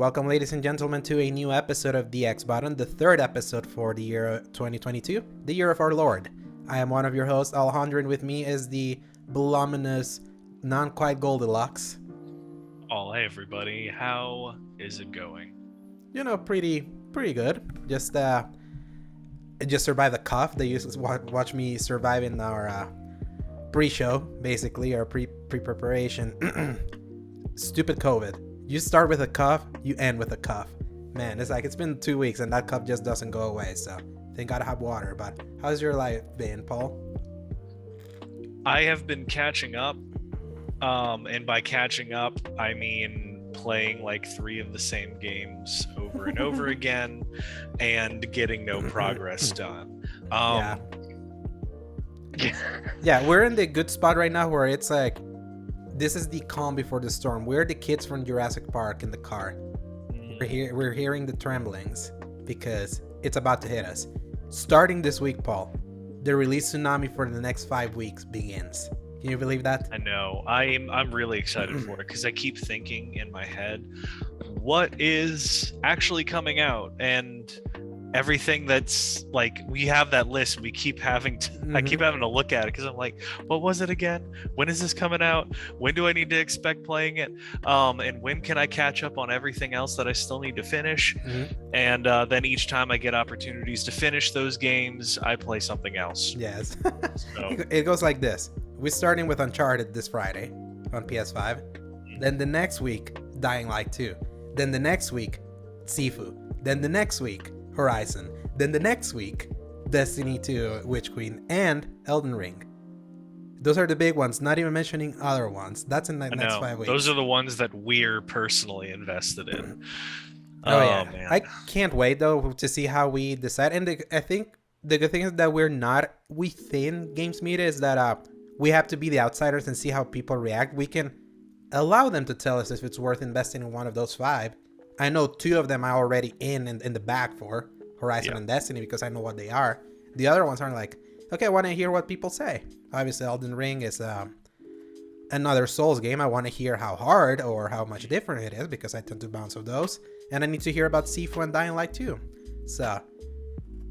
Welcome, ladies and gentlemen, to a new episode of the X Button, the third episode for the year 2022, the year of our Lord. I am one of your hosts, Alejandro, and with me is the voluminous, non-quite Goldilocks. Oh, hey everybody, how is it going? Pretty good. Just survive the cough. They used to watch me survive in our pre-show, basically, our pre-preparation. Stupid COVID. You start with a cough, you end with a cough. Man, it's been 2 weeks and that cough just doesn't go away, so thank God I have water. But how's your life been, Paul? I have been catching up, and by catching up, I mean playing like 3 of the same games over and over again and getting no progress done. Yeah, we're in the good spot right now where it's like, this is the calm before the storm. We're the kids from Jurassic Park in the car. We're hearing the tremblings because it's about to hit us. Starting this week, Paul, the release tsunami for the next 5 weeks begins. Can you believe that? I know. I'm really excited for it because I keep thinking in my head, what is actually coming out? And everything that's like, we have that list, we keep having to I keep having to look at it because I'm like, what was it again? When is this coming out? When do I need to expect playing it? And when can I catch up on everything else that I still need to finish? And then each time I get opportunities to finish those games, I play something else. Yes. So. It goes like this. We're starting with Uncharted this Friday on PS5. Then the next week, Dying Light 2. Then the next week, Sifu. Then the next week, Horizon. Then the next week, Destiny 2, Witch Queen, and Elden Ring. Those are the big ones, not even mentioning other ones. That's in the next 5 weeks. Those are the ones that we're personally invested in. Yeah. Man. I can't wait, though, to see how we decide. And I think the good thing is that we're not within Games Media, is that we have to be the outsiders and see how people react. We can allow them to tell us if it's worth investing in one of those 5. I know 2 of them are already in the back for Horizon and Destiny because I know what they are. The other ones aren't like, okay, I want to hear what people say. Obviously, Elden Ring is another Souls game. I want to hear how hard or how much different it is because I tend to bounce off those. And I need to hear about Sifu and Dying Light 2. So,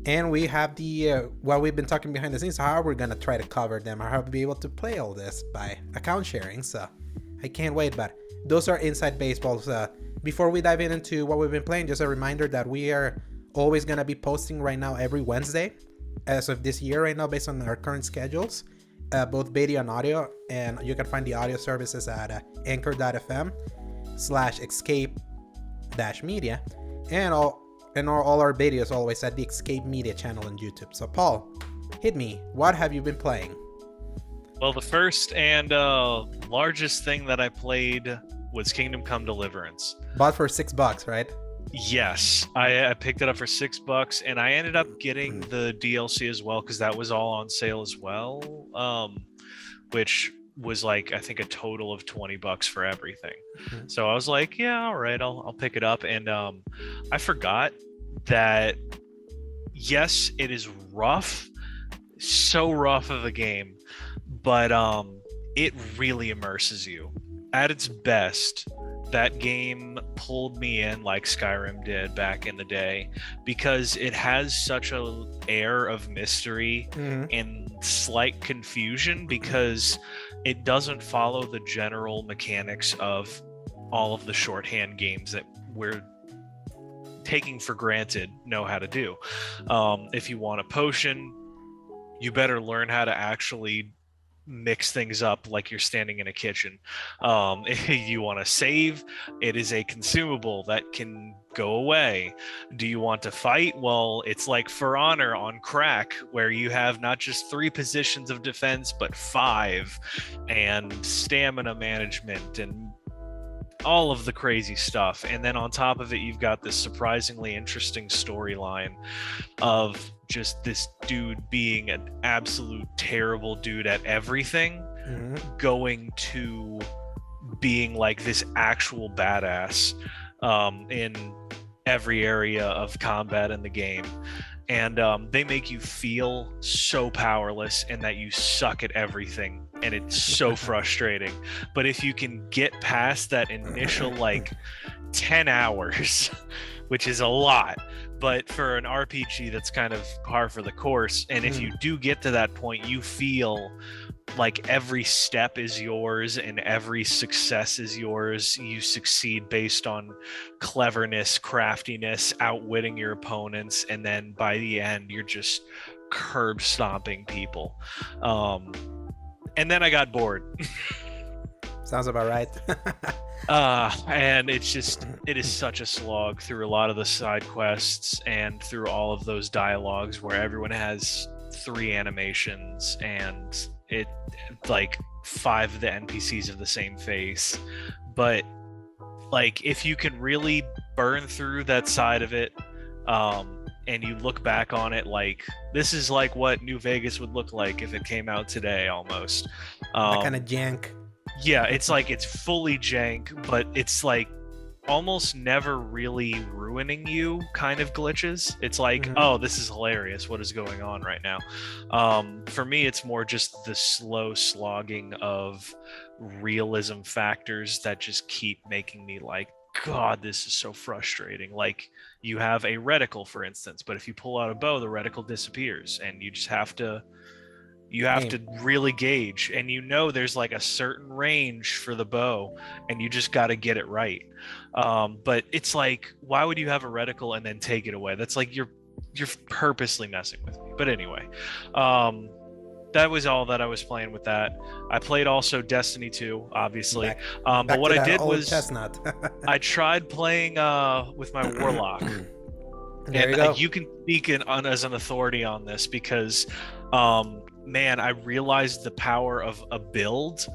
and we have the, what we've been talking behind the scenes, how we're going to try to cover them, or how to be able to play all this by account sharing. So, I can't wait, but those are inside baseballs. Before we dive into what we've been playing, just a reminder that we are always going to be posting right now every Wednesday as of this year right now based on our current schedules, both video and audio. And you can find the audio services at anchor.fm/escape-media and all our videos always at the Escape Media channel on YouTube. So Paul, hit me. What have you been playing? Well, the first and largest thing that I played was Kingdom Come Deliverance. Bought for $6, right? Yes, I picked it up for $6, and I ended up getting the DLC as well because that was all on sale as well, which was like, I think, a total of $20 for everything. So I was like, yeah, all right, I'll pick it up. And I forgot that, yes, it is rough, so rough of a game, but it really immerses you. At its best, that game pulled me in like Skyrim did back in the day because it has such an air of mystery and slight confusion because it doesn't follow the general mechanics of all of the shorthand games that we're taking for granted know how to do. If you want a potion, you better learn how to actually mix things up like you're standing in a kitchen. If you want to save, it is a consumable that can go away. Do you want to fight? Well, it's like For Honor on crack, where you have not just 3 positions of defense but 5, and stamina management and all of the crazy stuff. And then on top of it, you've got this surprisingly interesting storyline of just this dude being an absolute terrible dude at everything, going to being like this actual badass in every area of combat in the game. And they make you feel so powerless and that you suck at everything, and it's so frustrating. But if you can get past that initial like 10 hours, which is a lot, but for an RPG that's kind of par for the course, and if you do get to that point, you feel like every step is yours and every success is yours. You succeed based on cleverness, craftiness, outwitting your opponents, and then by the end you're just curb stomping people. And then I got bored. Sounds about right. And it is such a slog through a lot of the side quests and through all of those dialogues where everyone has 3 animations and it like 5 of the NPCs have the same face. But like if you can really burn through that side of it, and you look back on it like this is like what New Vegas would look like if it came out today almost. That kind of jank. Yeah, it's like it's fully jank, but it's like almost never really ruining you kind of glitches. It's like, oh, this is hilarious. What is going on right now? For me, it's more just the slow slogging of realism factors that just keep making me like, God, this is so frustrating. Like you have a reticle, for instance, but if you pull out a bow, the reticle disappears, and you just have to really gauge, and there's like a certain range for the bow, and you just got to get it right. But it's like, why would you have a reticle and then take it away? That's like you're purposely messing with me. But anyway, that was all that I was playing with that. I played also Destiny 2, obviously. But what I did was I tried playing with my Warlock. There you go. You can speak as an authority on this because man, I realized the power of a build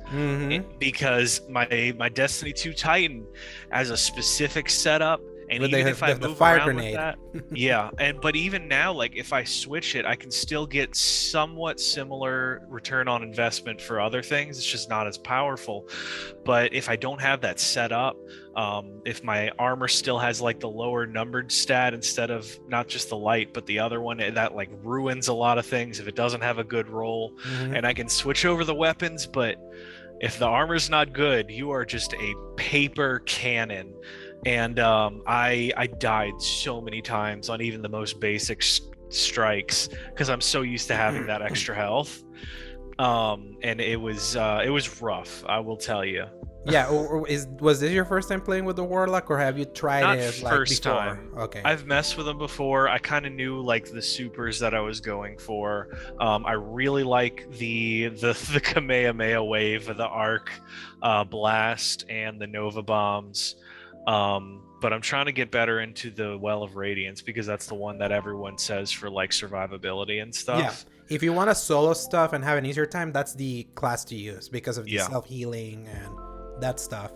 because my Destiny 2 Titan has a specific setup, and even if I move around with that, yeah. But even now, like if I switch it, I can still get somewhat similar return on investment for other things. It's just not as powerful. But if I don't have that set up, if my armor still has like the lower numbered stat instead of not just the light but the other one, that like ruins a lot of things if it doesn't have a good roll. And I can switch over the weapons, but if the armor's not good, you are just a paper cannon. And I died so many times on even the most basic strikes because I'm so used to having that extra health. And it was rough, I will tell you. Yeah, was this your first time playing with the Warlock, or have you tried Not it like first before? time. Okay. I've messed with them before. I kind of knew like the supers that I was going for. I really like the Kamehameha wave, the Arc Blast, and the Nova Bombs. But I'm trying to get better into the Well of Radiance because that's the one that everyone says for like survivability and stuff. Yeah. If you want to solo stuff and have an easier time, that's the class to use because of the self-healing and that stuff.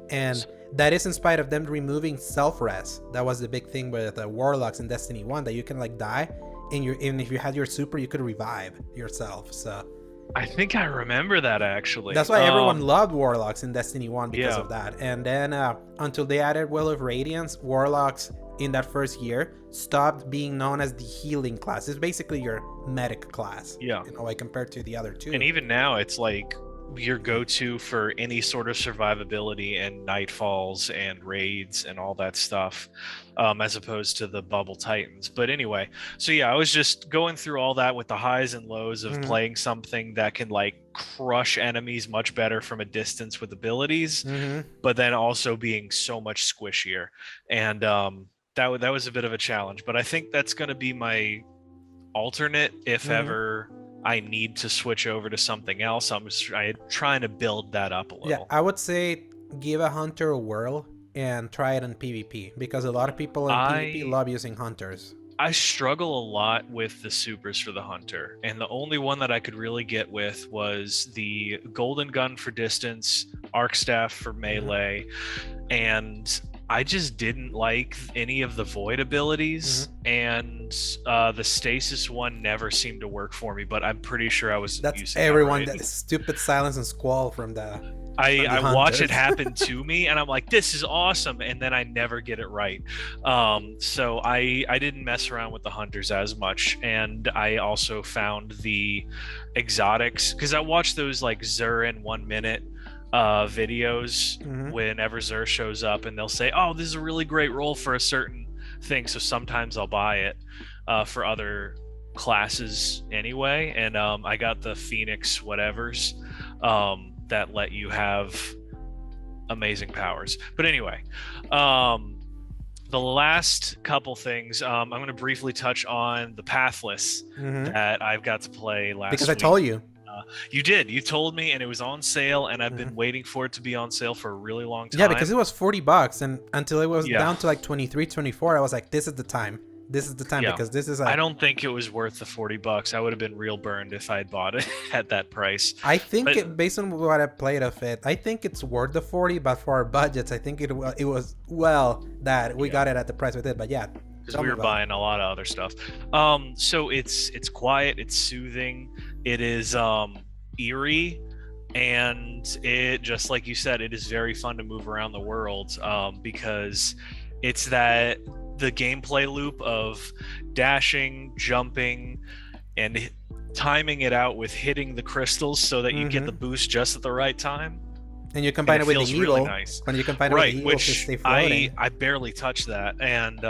And that is in spite of them removing self-res. That was the big thing with the Warlocks in Destiny 1, that you can like die and if you had your super, you could revive yourself. So I think I remember that actually. That's why everyone loved Warlocks in Destiny 1 because of that. And then until they added Well of Radiance, Warlocks in that first year stopped being known as the healing class. It's basically your medic class. Yeah. Like compared to the other two. And even now it's like your go-to for any sort of survivability and nightfalls and raids and all that stuff, as opposed to the bubble titans. But anyway, so yeah, I was just going through all that with the highs and lows of playing something that can like crush enemies much better from a distance with abilities, but then also being so much squishier. And that was a bit of a challenge, but I think that's going to be my alternate if ever I need to switch over to something else. I'm trying to build that up a little. Yeah, I would say give a hunter a whirl and try it in PvP because a lot of people in PvP love using hunters. I struggle a lot with the supers for the hunter, and the only one that I could really get with was the golden gun for distance, arc staff for melee, and I just didn't like any of the void abilities, and the stasis one never seemed to work for me, but I'm pretty sure I was using everyone. that right. That stupid silence and squall from the I watch it hunters. happen to me, and I'm like, this is awesome, and then I never get it right. So I didn't mess around with the hunters as much, and I also found the exotics because I watched those like Zur in 1 minute videos whenever Zur shows up, and they'll say, oh, this is a really great roll for a certain thing. So sometimes I'll buy it for other classes anyway, and I got the Phoenix whatevers that let you have amazing powers. But anyway, the last couple things, I'm going to briefly touch on the Pathless that I've got to play last week. Because I told you. You did. You told me, and it was on sale, and I've been waiting for it to be on sale for a really long time. Yeah, because it was $40, and until it was down to like 23, 24, I was like, this is the time. This is the time because this is. I don't think it was worth the $40. I would have been real burned if I had bought it at that price. I think based on what I played of it, I think it's worth the 40. But for our budgets, I think it was that we got it at the price we did. But yeah, because we were buying a lot of other stuff. So it's quiet, it's soothing, it is eerie, and it, just like you said, it is very fun to move around the world because it's that. The gameplay loop of dashing, jumping, and timing it out with hitting the crystals so that you get the boost just at the right time. And you combine it with the eagle. Really nice. When you combine it with the eagle to stay floating. I barely touched that, and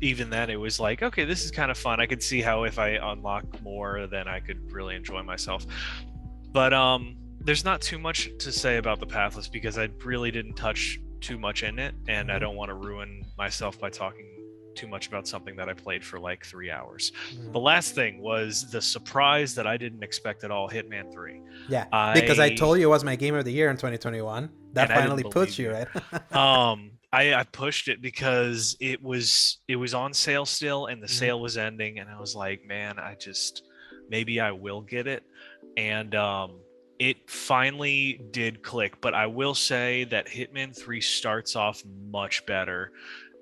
even then it was like, okay, this is kind of fun. I could see how if I unlock more, then I could really enjoy myself. But there's not too much to say about the Pathless because I really didn't touch too much in it, and I don't want to ruin myself by talking too much about something that I played for like 3 hours. The last thing was the surprise that I didn't expect at all, Hitman 3. Yeah, because I told you it was my game of the year in 2021. That finally puts you right. I pushed it because it was on sale still, and the sale was ending, and I was like, man, maybe I will get it. And it finally did click, but I will say that Hitman 3 starts off much better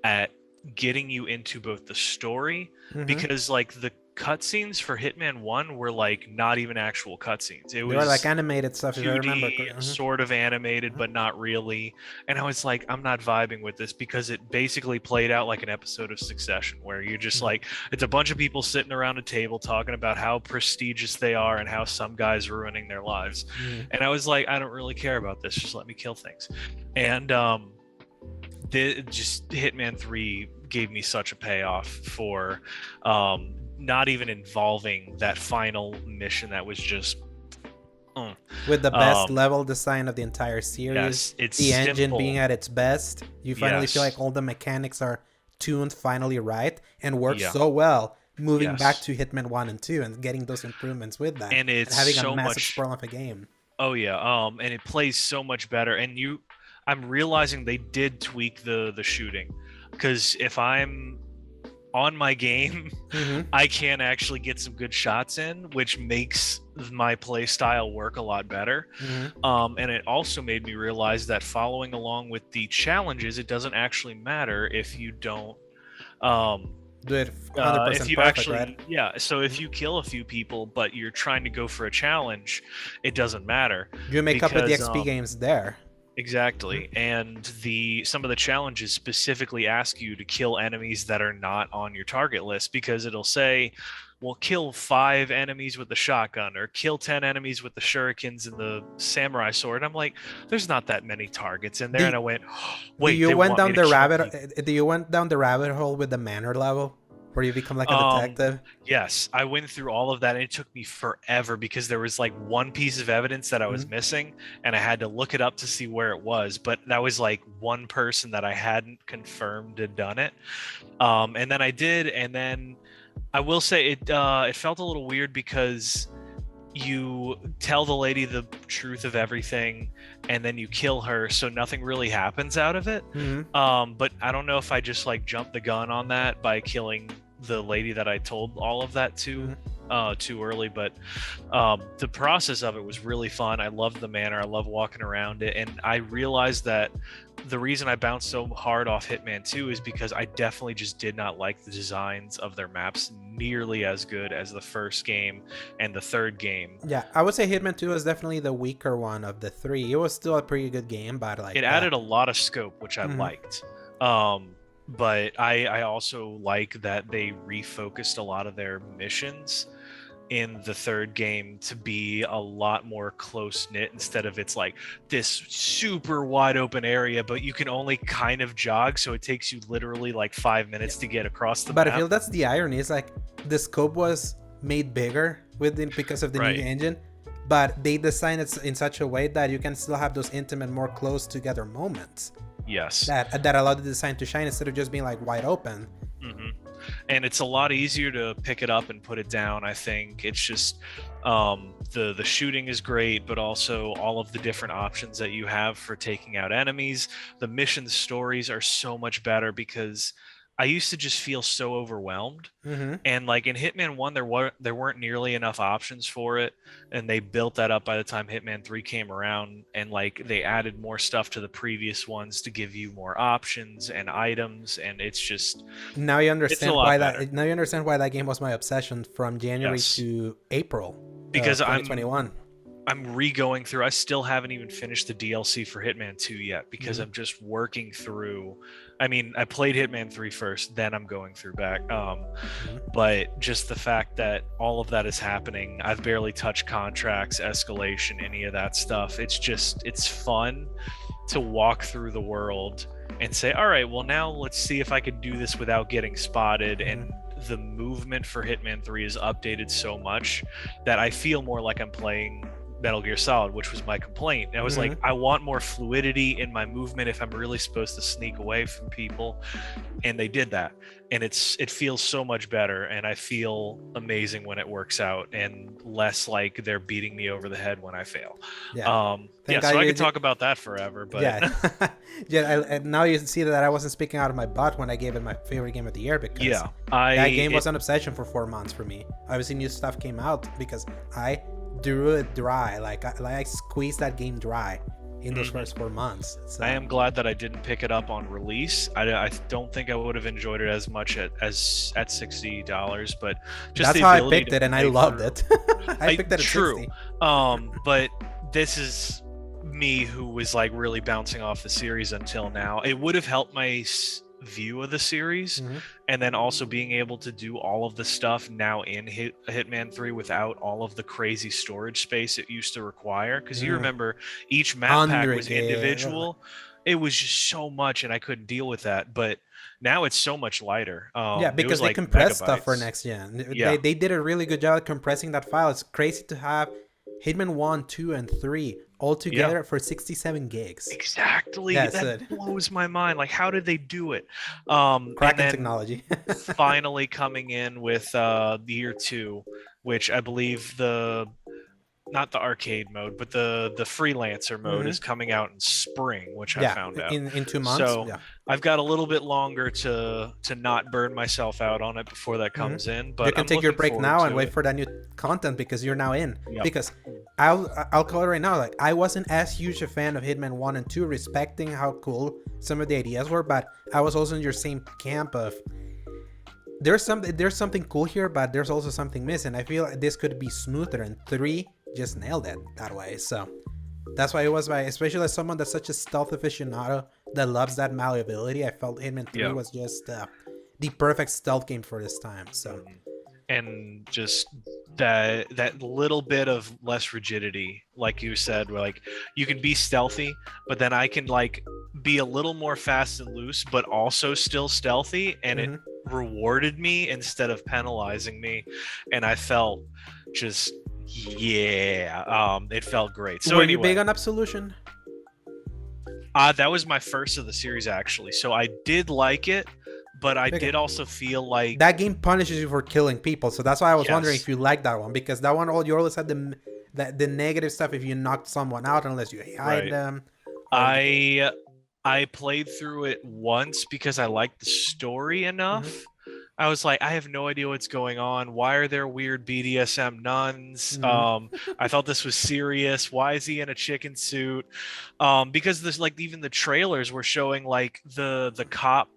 at getting you into both the story, because like the cutscenes for Hitman 1 were like not even actual cutscenes. They were like animated stuff, if I remember. Sort of animated, but not really. And I was like, I'm not vibing with this because it basically played out like an episode of Succession where you're just like, it's a bunch of people sitting around a table talking about how prestigious they are and how some guy's ruining their lives. And I was like, I don't really care about this. Just let me kill things. And just Hitman 3 gave me such a payoff for not even involving that final mission that was just with the best level design of the entire series. Yes, it's the engine simple. Being at its best. You finally feel like all the mechanics are tuned finally right and work so well. Moving back to Hitman 1 and 2 and getting those improvements with that, and it's having so a massive much sprawl of a game. Oh yeah, and it plays so much better. And I'm realizing they did tweak the shooting, because if I'm on my game, I can actually get some good shots in, which makes my play style work a lot better. And it also made me realize that following along with the challenges, it doesn't actually matter if you don't do it 100% if you perfect, actually, right? So if you kill a few people but you're trying to go for a challenge, it doesn't matter. You make up with the XP gains there. Exactly. And some of the challenges specifically ask you to kill enemies that are not on your target list, because it'll say, well, kill 5 enemies with the shotgun, or kill 10 enemies with the shurikens and the samurai sword. I'm like, there's not that many targets in there. And I went, wait, do you went down the rabbit hole with the manor level where you become like a detective? Yes, I went through all of that, and it took me forever because there was like one piece of evidence that I was missing, and I had to look it up to see where it was. But that was like one person that I hadn't confirmed had done it. And then I did, and then I will say it felt a little weird because you tell the lady the truth of everything and then you kill her, so nothing really happens out of it. But I don't know if I just like jumped the gun on that by killing the lady that I told all of that to. too early, but the process of it was really fun. I loved the manor. I love walking around it, and I realized that the reason I bounced so hard off Hitman 2 is because I definitely just did not like the designs of their maps nearly as good as the first game and the third game. Yeah, I would say Hitman 2 is definitely the weaker one of the three. It was still a pretty good game, but It like added a lot of scope, which I Mhm. liked. But I also like that they refocused a lot of their missions in the third game to be a lot more close knit instead of it's like this super wide open area, but you can only kind of jog, so it takes you literally like 5 minutes to get across the But I map. feel that's the irony. It's like the scope was made bigger because of the new Right. engine, but they designed it in such a way that you can still have those intimate, more close together moments Yes. that allow the design to shine instead of just being like wide open. Hmm. And it's a lot easier to pick it up and put it down. I think it's just the shooting is great, but also all of the different options that you have for taking out enemies. The mission stories are so much better because I used to just feel so overwhelmed. Mm-hmm. And like in Hitman 1, there weren't nearly enough options for it, and they built that up by the time Hitman 3 came around, and like they added more stuff to the previous ones to give you more options and items, and Now you it's a understand lot why better. that. Now you understand why that game was my obsession from January Yes. to April Because of I'm 2021. I'm re-going through. I still haven't even finished the DLC for Hitman 2 yet because Mm-hmm. I'm just working through. I mean, I played Hitman 3 first, then I'm going through back. Mm-hmm. But just the fact that all of that is happening, I've barely touched contracts, escalation, any of that stuff. It's fun to walk through the world and say, all right, well, now let's see if I can do this without getting spotted. Mm-hmm. And the movement for Hitman 3 is updated so much that I feel more like I'm playing Metal Gear Solid, which was my complaint. I was Mm-hmm. like, I want more fluidity in my movement if I'm really supposed to sneak away from people, and they did that, and it feels so much better, and I feel amazing when it works out, and less like they're beating me over the head when I fail. Yeah. Yeah, Thank God so I you. could talk about that forever, but Yeah. Yeah. And now you see that I wasn't speaking out of my butt when I gave it my favorite game of the year because yeah, that game was an obsession for 4 months for me. Obviously, new stuff came out because I drew it dry. I squeezed that game dry in those first 4 months. So I am glad that I didn't pick it up on release. I don't think I would have enjoyed it as much as at $60, but just that's the how I ability picked to it, and I play loved through. it. I picked it at True. 60. But this is me who was like really bouncing off the series until now. It would have helped my view of the series, Mm-hmm. and then also being able to do all of the stuff now in Hitman 3 without all of the crazy storage space it used to require, because you remember each map pack 100 was gig. individual. It was just so much, and I couldn't deal with that. But now it's so much lighter. Yeah, It was because they like compressed stuff for megabytes. next gen. Yeah. They did a really good job at compressing that file. It's crazy to have Hitman 1, 2, and 3 all Yeah. together for 67 gigs. Exactly. That's That it. blows my mind. Like, how did they do it? And Cracking then technology. finally coming in with the year two, which I believe the not the arcade mode, but the freelancer mode is Mm-hmm. coming out in spring, which I Yeah, found out. in 2 months. So Yeah. I've got a little bit longer to not burn myself out on it before that Mm-hmm. comes in, You but can I'm take your looking break forward now and to wait it. for that new content because you're now in. Yep. Because I'll call it right now. Like I wasn't as huge a fan of Hitman 1 and 2, respecting how cool some of the ideas were, but I was also in your same camp of there's something cool here, but there's also something missing. I feel like this could be smoother, and 3 just nailed it that way. So that's why it was my, especially as someone that's such a stealth aficionado that loves that malleability. I felt Hitman 3 Yeah. was just the perfect stealth game for this time. So And just that little bit of less rigidity, like you said, where like you can be stealthy, but then I can like be a little more fast and loose, but also still stealthy, and it rewarded me instead of penalizing me, and I felt just it felt great. So were anyway, you big on Absolution? that was my first of the series actually, so I did like it, but I Okay. did also feel like That game punishes you for killing people, so that's why I was wondering Yes. if you liked that one, because that one, you always had the negative stuff if you knocked someone out unless you hide Right. them. I played through it once because I liked the story enough, I was like, I have no idea what's going on. Why are there weird BDSM nuns? Mm-hmm. I thought this was serious. Why is he in a chicken suit? Because this, like, even the trailers were showing like the cop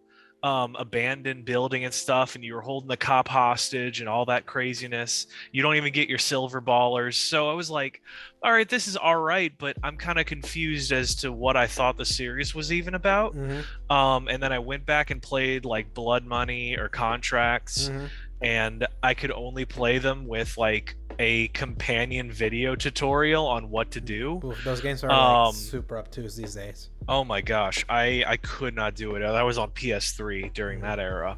abandoned building and stuff, and you were holding the cop hostage and all that craziness. You don't even get your silver ballers. So I was like, all right, this is all right, but I'm kind of confused as to what I thought the series was even about. Mm-hmm. And then I went back and played like Blood Money or Contracts, Mm-hmm. and I could only play them with like a companion video tutorial on what to do. Oof, those games are like Um, super obtuse these days. oh my gosh, I could not do it. That was on PS3 during Mm-hmm. that era.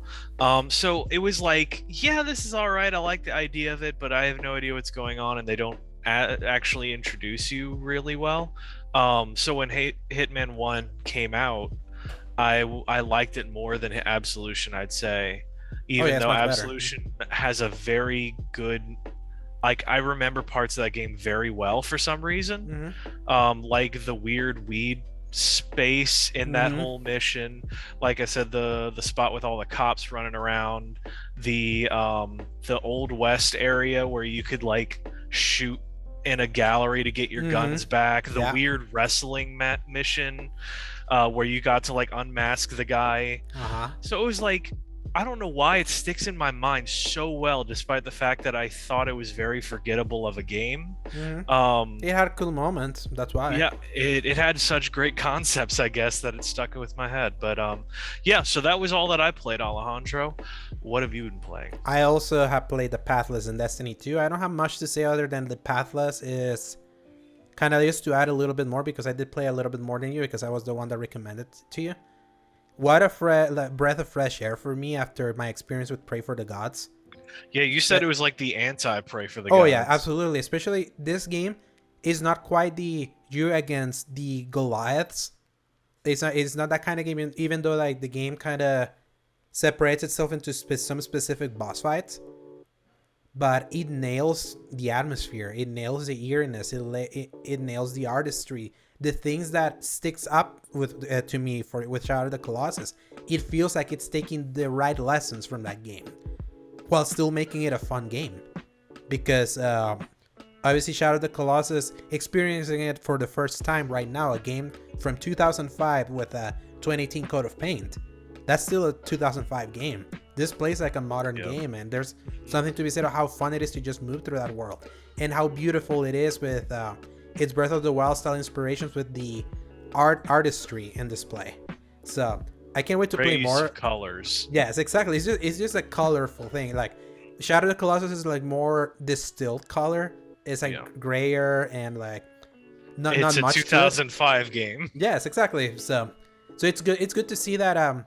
So it was like, yeah, this is all right. I like the idea of it, but I have no idea what's going on, and they don't actually introduce you really well. So when Hitman 1 came out, I liked it more than Absolution, I'd say, Oh yeah, even it's though much better. Absolution has a very good, like, I remember parts of that game very well for some reason. Mm-hmm. Like the weird weed space in that Mm-hmm. whole mission. Like I said, the spot with all the cops running around, the old west area where you could like shoot in a gallery to get your Mm-hmm. guns back, the Yeah. weird wrestling mission where you got to like unmask the guy. Uh-huh. So it was like, I don't know why it sticks in my mind so well, despite the fact that I thought it was very forgettable of a game. Mm-hmm. Um, It had cool moments. That's why. yeah, it had such great concepts, I guess, that it stuck with my head. But yeah, so that was all that I played, Alejandro. What have you been playing? I also have played the Pathless in Destiny 2. I don't have much to say other than the Pathless is kind of used to add a little bit more because I did play a little bit more than you because I was the one that recommended it to you. What a like, breath of fresh air for me after my experience with Pray for the Gods. Yeah, you Uh, said it was like the anti-prey for the oh yeah, gods. absolutely. Especially this game is not quite the you against the Goliaths. It's not that kind of game. Even though like the game kind of separates itself into some specific boss fights, but it nails the atmosphere, it nails the eeriness, it nails the artistry, the things that sticks up with to me for with Shadow of the Colossus. It feels like it's taking the right lessons from that game while still making it a fun game, because obviously Shadow of the Colossus, experiencing it for the first time right now, a game from 2005 with a 2018 coat of paint, that's still a 2005 game. This plays like a modern game, and there's something to be said of how fun it is to just move through that world and how beautiful it is with its Breath of the Wild style inspirations with the artistry and display. So I can't wait to play more colors. Yes, exactly. It's just a colorful thing. Like Shadow of the Colossus is like more distilled color. It's like grayer and like not It's much a to it. 2005 game. Yes, exactly. So it's good. It's good to see that.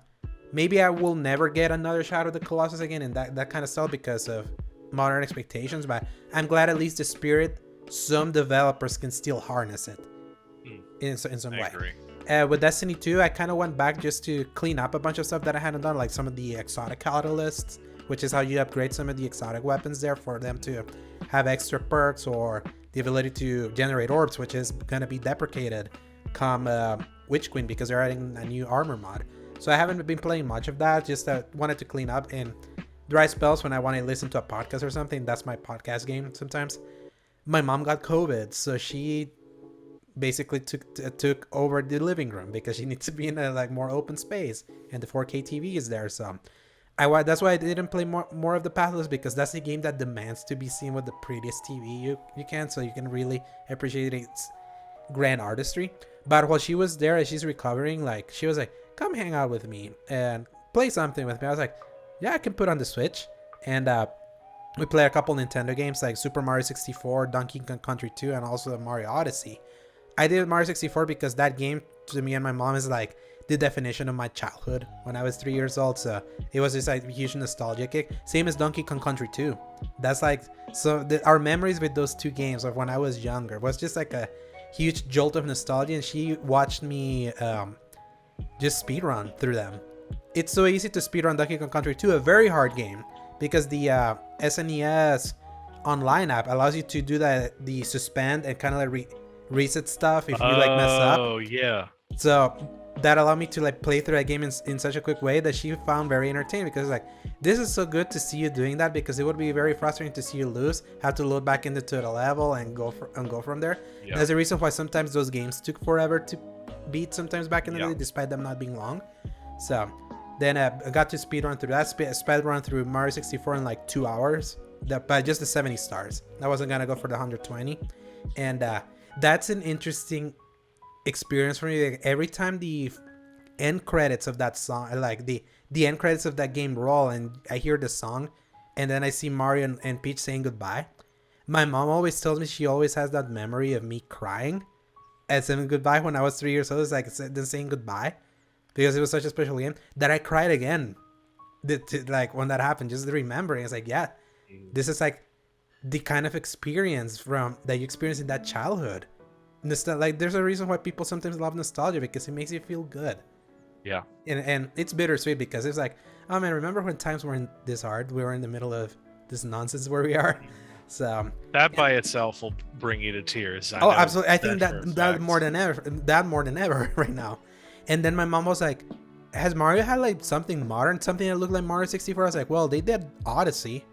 Maybe I will never get another Shadow of the Colossus again in that kind of style because of modern expectations. But I'm glad at least the spirit, some developers can still harness it in some way. Agree. With Destiny 2, I kind of went back just to clean up a bunch of stuff that I hadn't done, like some of the exotic catalysts, which is how you upgrade some of the exotic weapons there for them to have extra perks, or the ability to generate orbs, which is going to be deprecated come Witch Queen because they're adding a new armor mod. So I haven't been playing much of that, just wanted to clean up and dry spells when I want to listen to a podcast or something. That's my podcast game sometimes. My mom got COVID, so she basically took over the living room because she needs to be in a like more open space, and the 4K TV is there. So that's why I didn't play more of the Pathless, because that's the game that demands to be seen with the prettiest TV you can, so you can really appreciate its grand artistry. But while she was there and she's recovering, like she was like, come hang out with me and play something with me. I was like, yeah, I can put on the Switch. And we play a couple Nintendo games like Super Mario 64, Donkey Kong Country 2, and also Mario Odyssey. I did Mario 64 because that game to me and my mom is like the definition of my childhood when I was 3 years old. So it was just like a huge nostalgia kick. Same as Donkey Kong Country 2. That's like, so our memories with those two games of when I was younger was just like a huge jolt of nostalgia. And she watched me just speedrun through them. It's so easy to speedrun Donkey Kong Country 2, a very hard game, because the SNES online app allows you to do the suspend and kind of like reset stuff if you like mess up. Oh yeah. So that allowed me to like play through that game in such a quick way that she found very entertaining, because like, this is so good to see you doing that, because it would be very frustrating to see you lose, have to load back into the level and go from there. Yeah. There's a reason why sometimes those games took forever to beat sometimes back in the Yeah. day, despite them not being long. So then I got to speedrun through that, speedrun through Mario 64 in like 2 hours, but just the 70 stars. I wasn't gonna go for the 120. And that's an interesting experience for me. Like, every time the end credits of that song, like the end credits of that game roll, and I hear the song, and then I see Mario and Peach saying goodbye, my mom always tells me she always has that memory of me crying and saying goodbye when I was 3 years old. It's like then saying goodbye, because it was such a special game that I cried again. Like when that happened, just remembering, it's like, yeah, this is like the kind of experience from that you experience in that childhood. Like, there's a reason why people sometimes love nostalgia, because it makes you feel good. Yeah. And it's bittersweet, because it's like, oh man, remember when times weren't this hard? We were in the middle of this nonsense where we are. So that by itself will bring you to tears. Absolutely. I think that that more than ever right now. And then my mom was like, has Mario had like something modern, something that looked like Mario 64? I was like, well, they did Odyssey,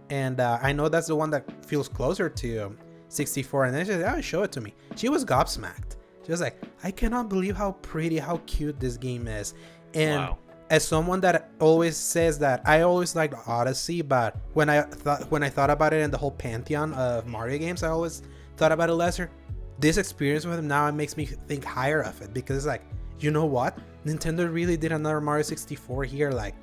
and I know that's the one that feels closer to 64. And then she said, oh, show it to me. She was gobsmacked. She was like, I cannot believe how pretty, how cute this game is. And wow. As someone that always says that I always liked Odyssey, but when I thought about it in the whole pantheon of Mario games, I always thought about it lesser. This experience with him now, it makes me think higher of it, because it's like, you know what? Nintendo really did another Mario 64 here. Like,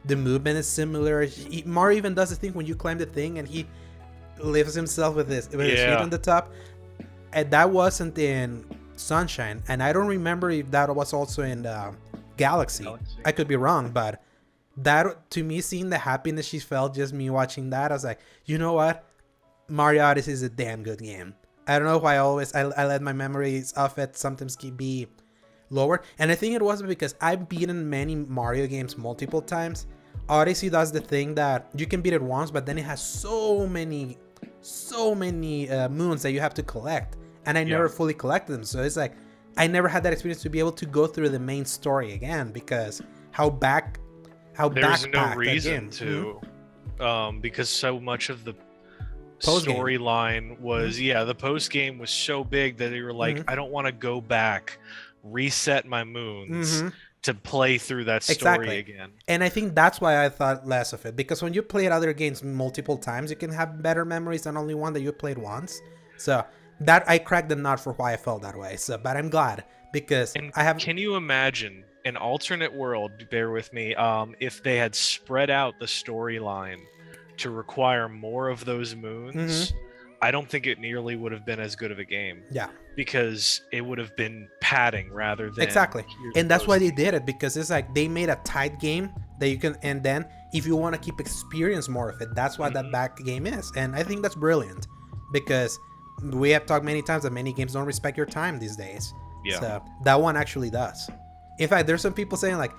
the movement is similar. Mario even does the thing when you climb the thing and he lifts himself with his feet on the top. And that wasn't in Sunshine, and I don't remember if that was also in Galaxy. I could be wrong, but that, to me, seeing the happiness she felt just me watching that, I was like, you know what? Mario Odyssey is a damn good game. I don't know why I let my memories of it sometimes be lower, and I think it was because I've beaten many Mario games multiple times. Odyssey does the thing that you can beat it once, but then it has so many moons that you have to collect, and I never fully collected them. So it's like, I never had that experience to be able to go through the main story again, because there's no reason to, because so much of the storyline was the post game was so big that they were like, I don't want to go back, reset my moons to play through that story again. And I think that's why I thought less of it, because when you play other games multiple times, you can have better memories than only one that you played once. So that, I cracked the nut for why I felt that way. So, but I'm glad, because Can you imagine an alternate world? Bear with me. If they had spread out the storyline to require more of those moons, I don't think it nearly would have been as good of a game. Yeah. Because it would have been padding rather than and that's why they did it, because it's like they made a tight game that you can, and then if you want to keep experience more of it, that's what that back game is. And I think that's brilliant, because we have talked many times that many games don't respect your time these days. Yeah. So that one actually does. In fact, there's some people saying like,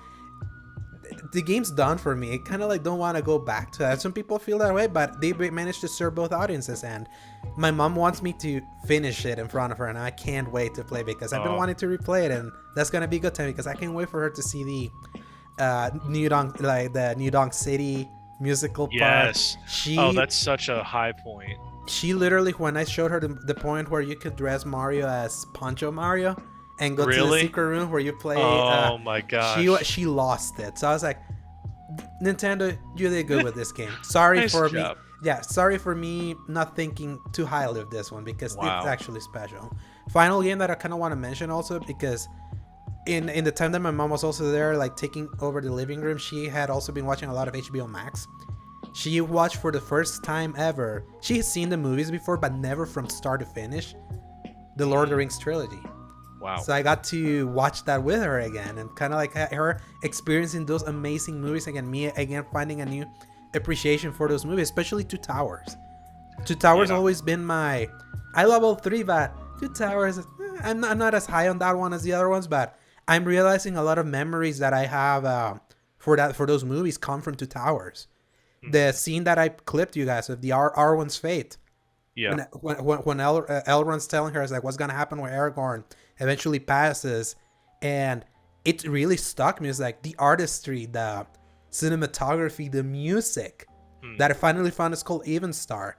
the game's done for me. I kind of like don't want to go back to that. Some people feel that way, but they managed to serve both audiences. And my mom wants me to finish it in front of her, and I can't wait to play, because I've been wanting to replay it, and that's gonna be a good time, because I can't wait for her to see the New Donk City musical part. Yes. That's such a high point. She literally, when I showed her the point where you could dress Mario as Pancho Mario and go to the secret room where you play, oh my gosh, she lost it. So I was like, Nintendo, you did good with this game. Sorry nice for job. sorry for me not thinking too highly of this one, because it's actually special. Final game that I kind of want to mention also, because in the time that my mom was also there, like taking over the living room, she had also been watching a lot of HBO Max. She watched for the first time ever. She has seen the movies before, but never from start to finish, the Lord of the Rings trilogy. Wow. So I got to watch that with her again, and kind of like her experiencing those amazing movies again, me again finding a new appreciation for those movies, especially Two Towers. Two Towers always been I love all three, but Two Towers, I'm not as high on that one as the other ones, but I'm realizing a lot of memories that I have for those movies come from Two Towers. The scene that I clipped you guys of the Arwen's fate. Yeah. When Elrond's telling her, it's like, what's gonna happen when Aragorn eventually passes, and it really stuck me. It's like the artistry, the cinematography, the music that I finally found is called Evenstar,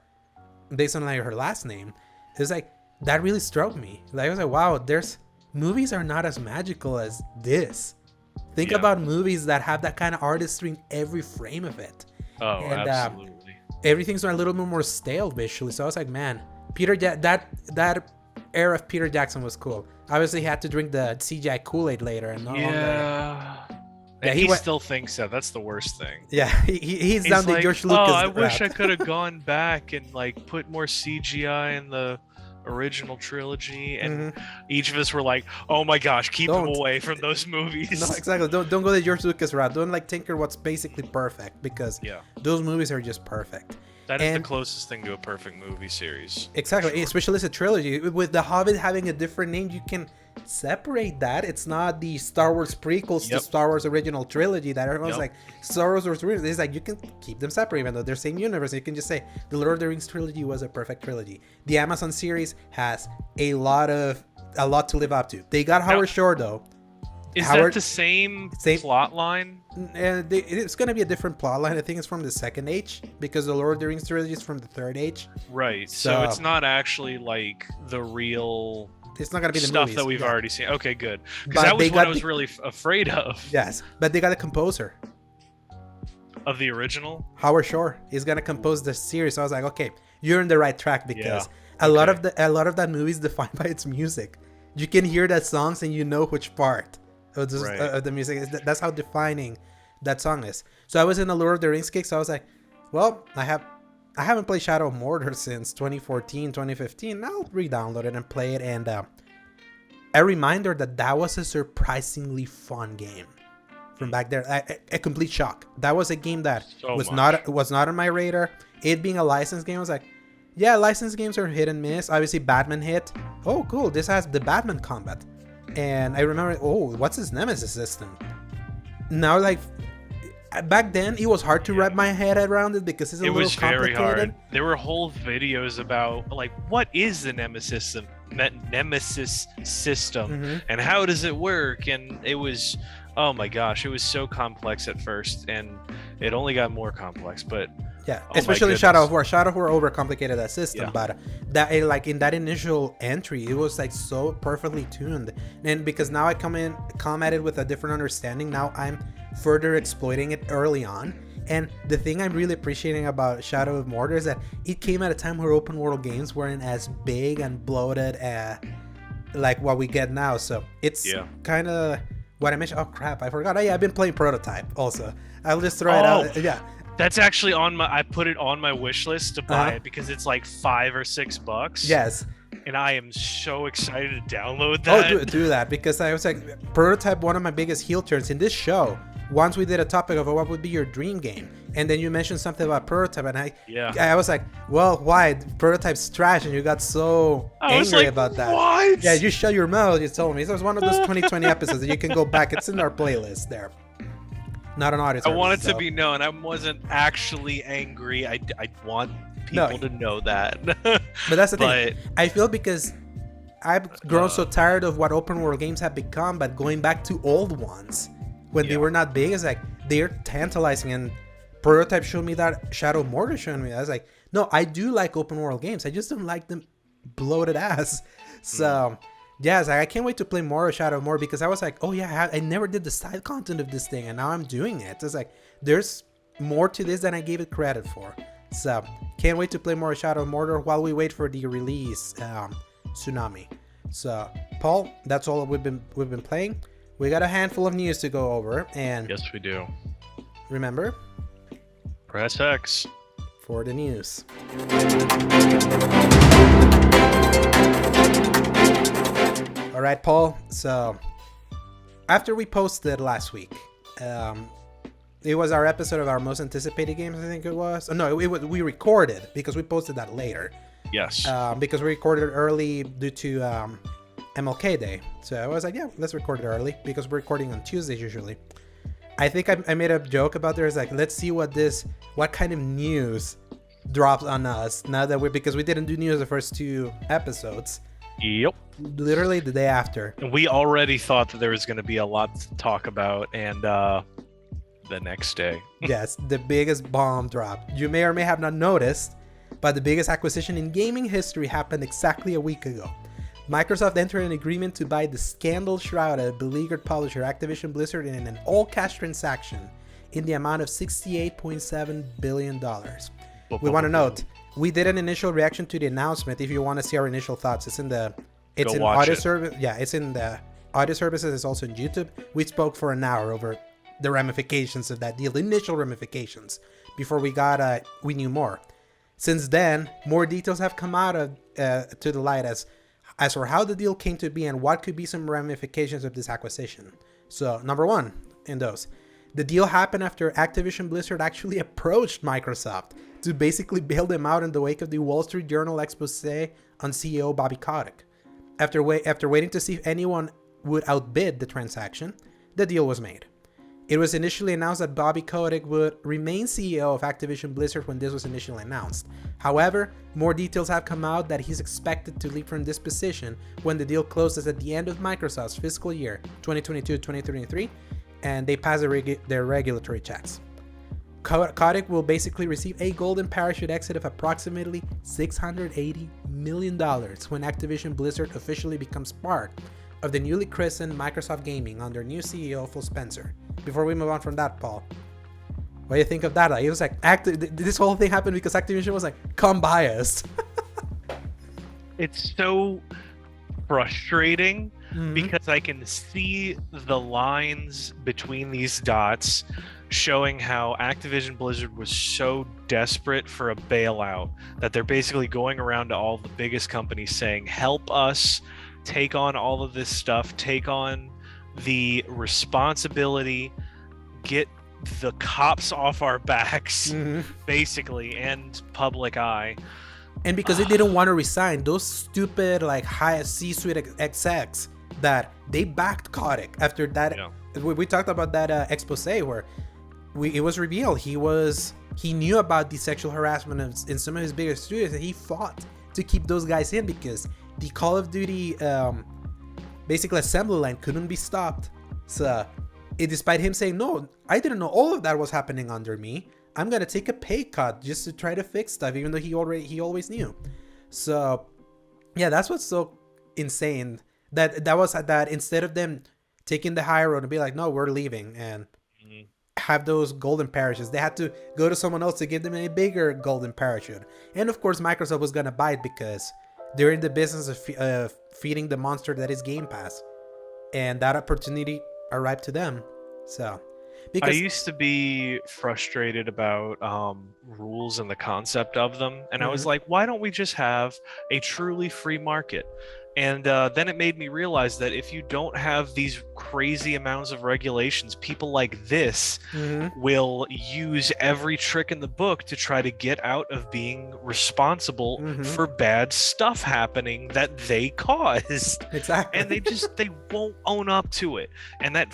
based on like her last name. It's like that really struck me. Like I was like, wow, there's movies are not as magical as this. Think about movies that have that kind of artistry in every frame of it. Oh, and, absolutely. Everything's a little bit more stale visually. So I was like, man, that era of Peter Jackson was cool. Obviously, he had to drink the CGI Kool-Aid later, and And he still thinks that. That's the worst thing. Yeah, he's down like, the George Lucas. I wish I could have gone back and like put more CGI in the original trilogy, and each of us were like, "Oh my gosh, keep him away from those movies." No, exactly. Don't go the George Lucas route. Don't like tinker what's basically perfect, because those movies are just perfect. That is the closest thing to a perfect movie series. Exactly, sure. Especially as a trilogy. With The Hobbit having a different name, you can separate that. It's not the Star Wars prequels to Star Wars original trilogy that everyone's like, Star Wars original. It's like, you can keep them separate even though they're same universe. You can just say the Lord of the Rings trilogy was a perfect trilogy. The Amazon series has a lot to live up to. They got Howard Shore though. Is that the same plot line? It's going to be a different plot line. I think it's from the Second Age, because the Lord of the Rings trilogy is from the Third Age. Right. So it's not actually like the real... It's not going to be the stuff movies. that we've already seen. Okay, good. Because that was what I was really afraid of. Yes, but they got a composer. Of the original? Howard Shore. He's going to compose the series. So I was like, okay, you're on the right track, because a lot of that movie is defined by its music. You can hear that songs and you know which part of the music is. That's how defining that song is. So I was in a Lord of the Rings kick, so I was like, well, I haven't played Shadow of Mordor since 2014, 2015. I'll re-download it and play it. And a reminder that was a surprisingly fun game from back there. A complete shock. That was a game that was not on my radar. It being a licensed game, I was like, yeah, licensed games are hit and miss. Obviously, Batman hit. Oh, cool. This has the Batman combat. And I remember, what's his nemesis system? Now, like, back then, it was hard to wrap my head around it, because it's a little complicated. It was very hard. There were whole videos about, like, what is the nemesis system, and how does it work? And it was, oh my gosh, it was so complex at first, and it only got more complex. But especially Shadow of War. Shadow of War overcomplicated that system, but that in that initial entry, it was like so perfectly tuned. And because now I come at it with a different understanding. Now I'm further exploiting it early on. And the thing I'm really appreciating about Shadow of Mordor is that it came at a time where open world games weren't as big and bloated like what we get now. So it's kind of what I mentioned. Oh crap, I forgot. I've been playing Prototype also. I'll just throw it out. Yeah. That's actually I put it on my wish list to buy it, because it's like $5 or $6. Yes. And I am so excited to download that. Oh, do that, because I was like, Prototype, one of my biggest heel turns in this show. Once we did a topic of what would be your dream game, and then you mentioned something about Prototype, and I was like, well, why? Prototype's trash, and you got so angry about that. What? Yeah, you shut your mouth. You told me it was one of those 2020 episodes that you can go back. It's in our playlist there. Not an audience. I want it to be known. I wasn't actually angry. I want people to know that. But that's the thing. I feel, because I've grown so tired of what open world games have become, but going back to old ones when they were not big, it's like they're tantalizing. And Prototype showed me that. Shadow of Mordor showed me. I was like, no, I do like open world games. I just don't like them bloated ass. So. Yes, I can't wait to play more of Shadow of Mordor, because I was like, oh yeah, I never did the side content of this thing, and now I'm doing it. It's like, there's more to this than I gave it credit for. So, can't wait to play more of Shadow of Mordor while we wait for the release, Tsunami. So, Paul, that's all we've been playing. We got a handful of news to go over, and yes, we do. Remember, press X for the news. All right, Paul. So after we posted last week, it was our episode of our most anticipated games, I think it was. No, we recorded, because we posted that later. Yes. Because we recorded early due to MLK Day. So I was like, yeah, let's record it early, because we're recording on Tuesdays usually. I think I made a joke about there. It's like, let's see what kind of news drops on us now that because we didn't do news the first two episodes. Yep. literally the day after. And we already thought that there was going to be a lot to talk about, and the next day. Yes, the biggest bomb dropped. You may or may have not noticed, but the biggest acquisition in gaming history happened exactly a week ago. Microsoft entered an agreement to buy the scandal-shrouded, beleaguered publisher Activision Blizzard in an all-cash transaction in the amount of $68.7 billion. We want to note, we did an initial reaction to the announcement. If you want to see our initial thoughts, it's in audio service. Yeah, it's in the audio services. It's also in YouTube. We spoke for an hour over the ramifications of that deal, the initial ramifications, before we knew more. Since then, more details have come out to the light as for how the deal came to be and what could be some ramifications of this acquisition. So, number one in those, the deal happened after Activision Blizzard actually approached Microsoft to basically bail them out in the wake of the Wall Street Journal expose on CEO Bobby Kotick. After waiting to see if anyone would outbid the transaction, the deal was made. It was initially announced that Bobby Kotick would remain CEO of Activision Blizzard when this was initially announced. However, more details have come out that he's expected to leave from this position when the deal closes at the end of Microsoft's fiscal year 2022-2023 and they pass their regulatory checks. Kotick will basically receive a golden parachute exit of approximately $680 million when Activision Blizzard officially becomes part of the newly christened Microsoft Gaming under new CEO Phil Spencer. Before we move on from that, Paul, what do you think of that? It was like this whole thing happened because Activision was like, "Come buy us." It's so frustrating because I can see the lines between these dots showing how Activision Blizzard was so desperate for a bailout that they're basically going around to all the biggest companies saying, "Help us take on all of this stuff, take on the responsibility, get the cops off our backs," basically, and public eye. And because they didn't want to resign, those stupid like high C-suite execs that they backed Kotick after that. Yeah. We talked about that expose where it was revealed he knew about the sexual harassment in some of his bigger studios, and he fought to keep those guys in because the Call of Duty basically assembly line couldn't be stopped. So despite him saying, "No, I didn't know all of that was happening under me. I'm gonna take a pay cut just to try to fix stuff," even though he always knew. So yeah, that's what's so insane. That instead of them taking the high road and be like, "No, we're leaving," and have those golden parachutes, they had to go to someone else to give them a bigger golden parachute. And of course, Microsoft was gonna buy it because they're in the business of feeding the monster that is Game Pass, and that opportunity arrived to them. So, I used to be frustrated about rules and the concept of them, and I was like, why don't we just have a truly free market? And then it made me realize that if you don't have these crazy amounts of regulations, people like this will use every trick in the book to try to get out of being responsible for bad stuff happening that they caused. Exactly. And they won't own up to it. And that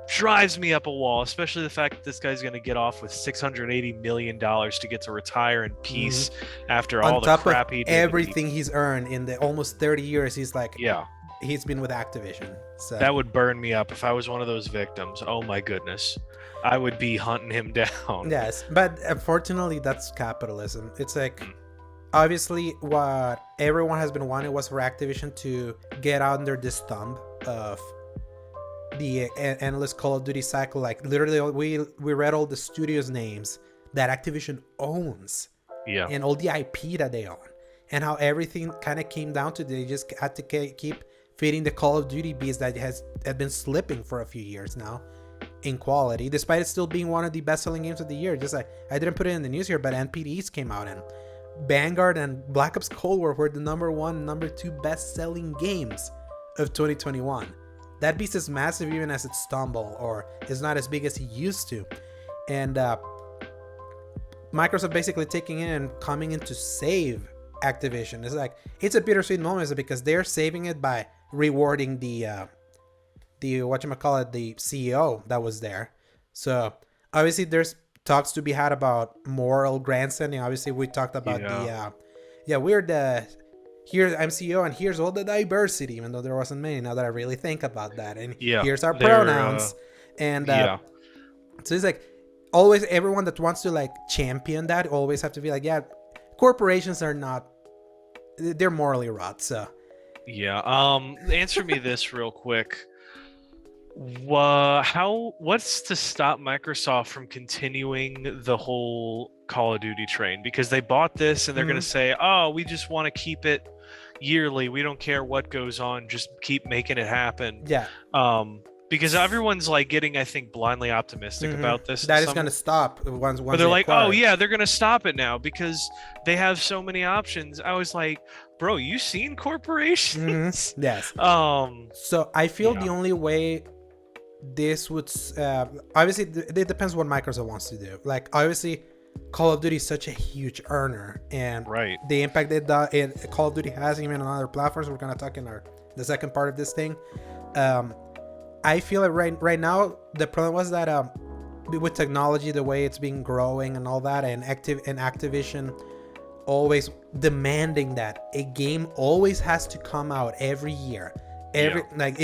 drives me up a wall, especially the fact that this guy's going to get off with $680 million to get to retire in peace after all the crap he did. Everything he's earned in the almost 30 years, he's been with Activision. So that would burn me up if I was one of those victims. Oh my goodness. I would be hunting him down. Yes, but unfortunately, that's capitalism. It's like, obviously, what everyone has been wanting was for Activision to get under this thumb of the endless Call of Duty cycle. Like literally, we read all the studios' names that Activision owns, and all the IP that they own, and how everything kind of came down to they just had to keep feeding the Call of Duty beast that had been slipping for a few years now in quality, despite it still being one of the best-selling games of the year. Just like I didn't put it in the news here, but NPDs came out and Vanguard and Black Ops Cold War were the number 1, number 2 best-selling games of 2021. That beast is massive even as it stumble or is not as big as he used to. And Microsoft basically taking in and coming in to save Activision. It's like, it's a bittersweet moment because they're saving it by rewarding the whatchamacallit, the CEO that was there. So obviously there's talks to be had about moral grandstanding. Obviously we talked about here's I'm CEO and here's all the diversity, even though there wasn't many. Now that I really think about that, and Yeah, here's our they're, pronouns, and yeah, so it's like always everyone that wants to like champion that always have to be like, yeah, corporations are not, they're morally rot. So yeah. Answer me this real quick. What's to stop Microsoft from continuing the whole Call of Duty train? Because they bought this and they're going to say, "Oh, we just want to keep it yearly. We don't care what goes on. Just keep making it happen." yeah, Because everyone's like getting, I think, blindly optimistic about this. that is going to stop once but they're they like, acquire "Oh it. yeah, they're going to stop it now because they have so many options." I was like, "Bro, you seen corporations?" Yes. Um, So I feel yeah. the only way this would obviously it depends what Microsoft wants to do. Like obviously, Call of Duty is such a huge earner, and Right. the impact that Call of Duty has even on other platforms. We're gonna talk in the second part of this thing. I feel like right now the problem was that with technology, the way it's been growing and all that, and Activision always demanding that a game always has to come out every year. Like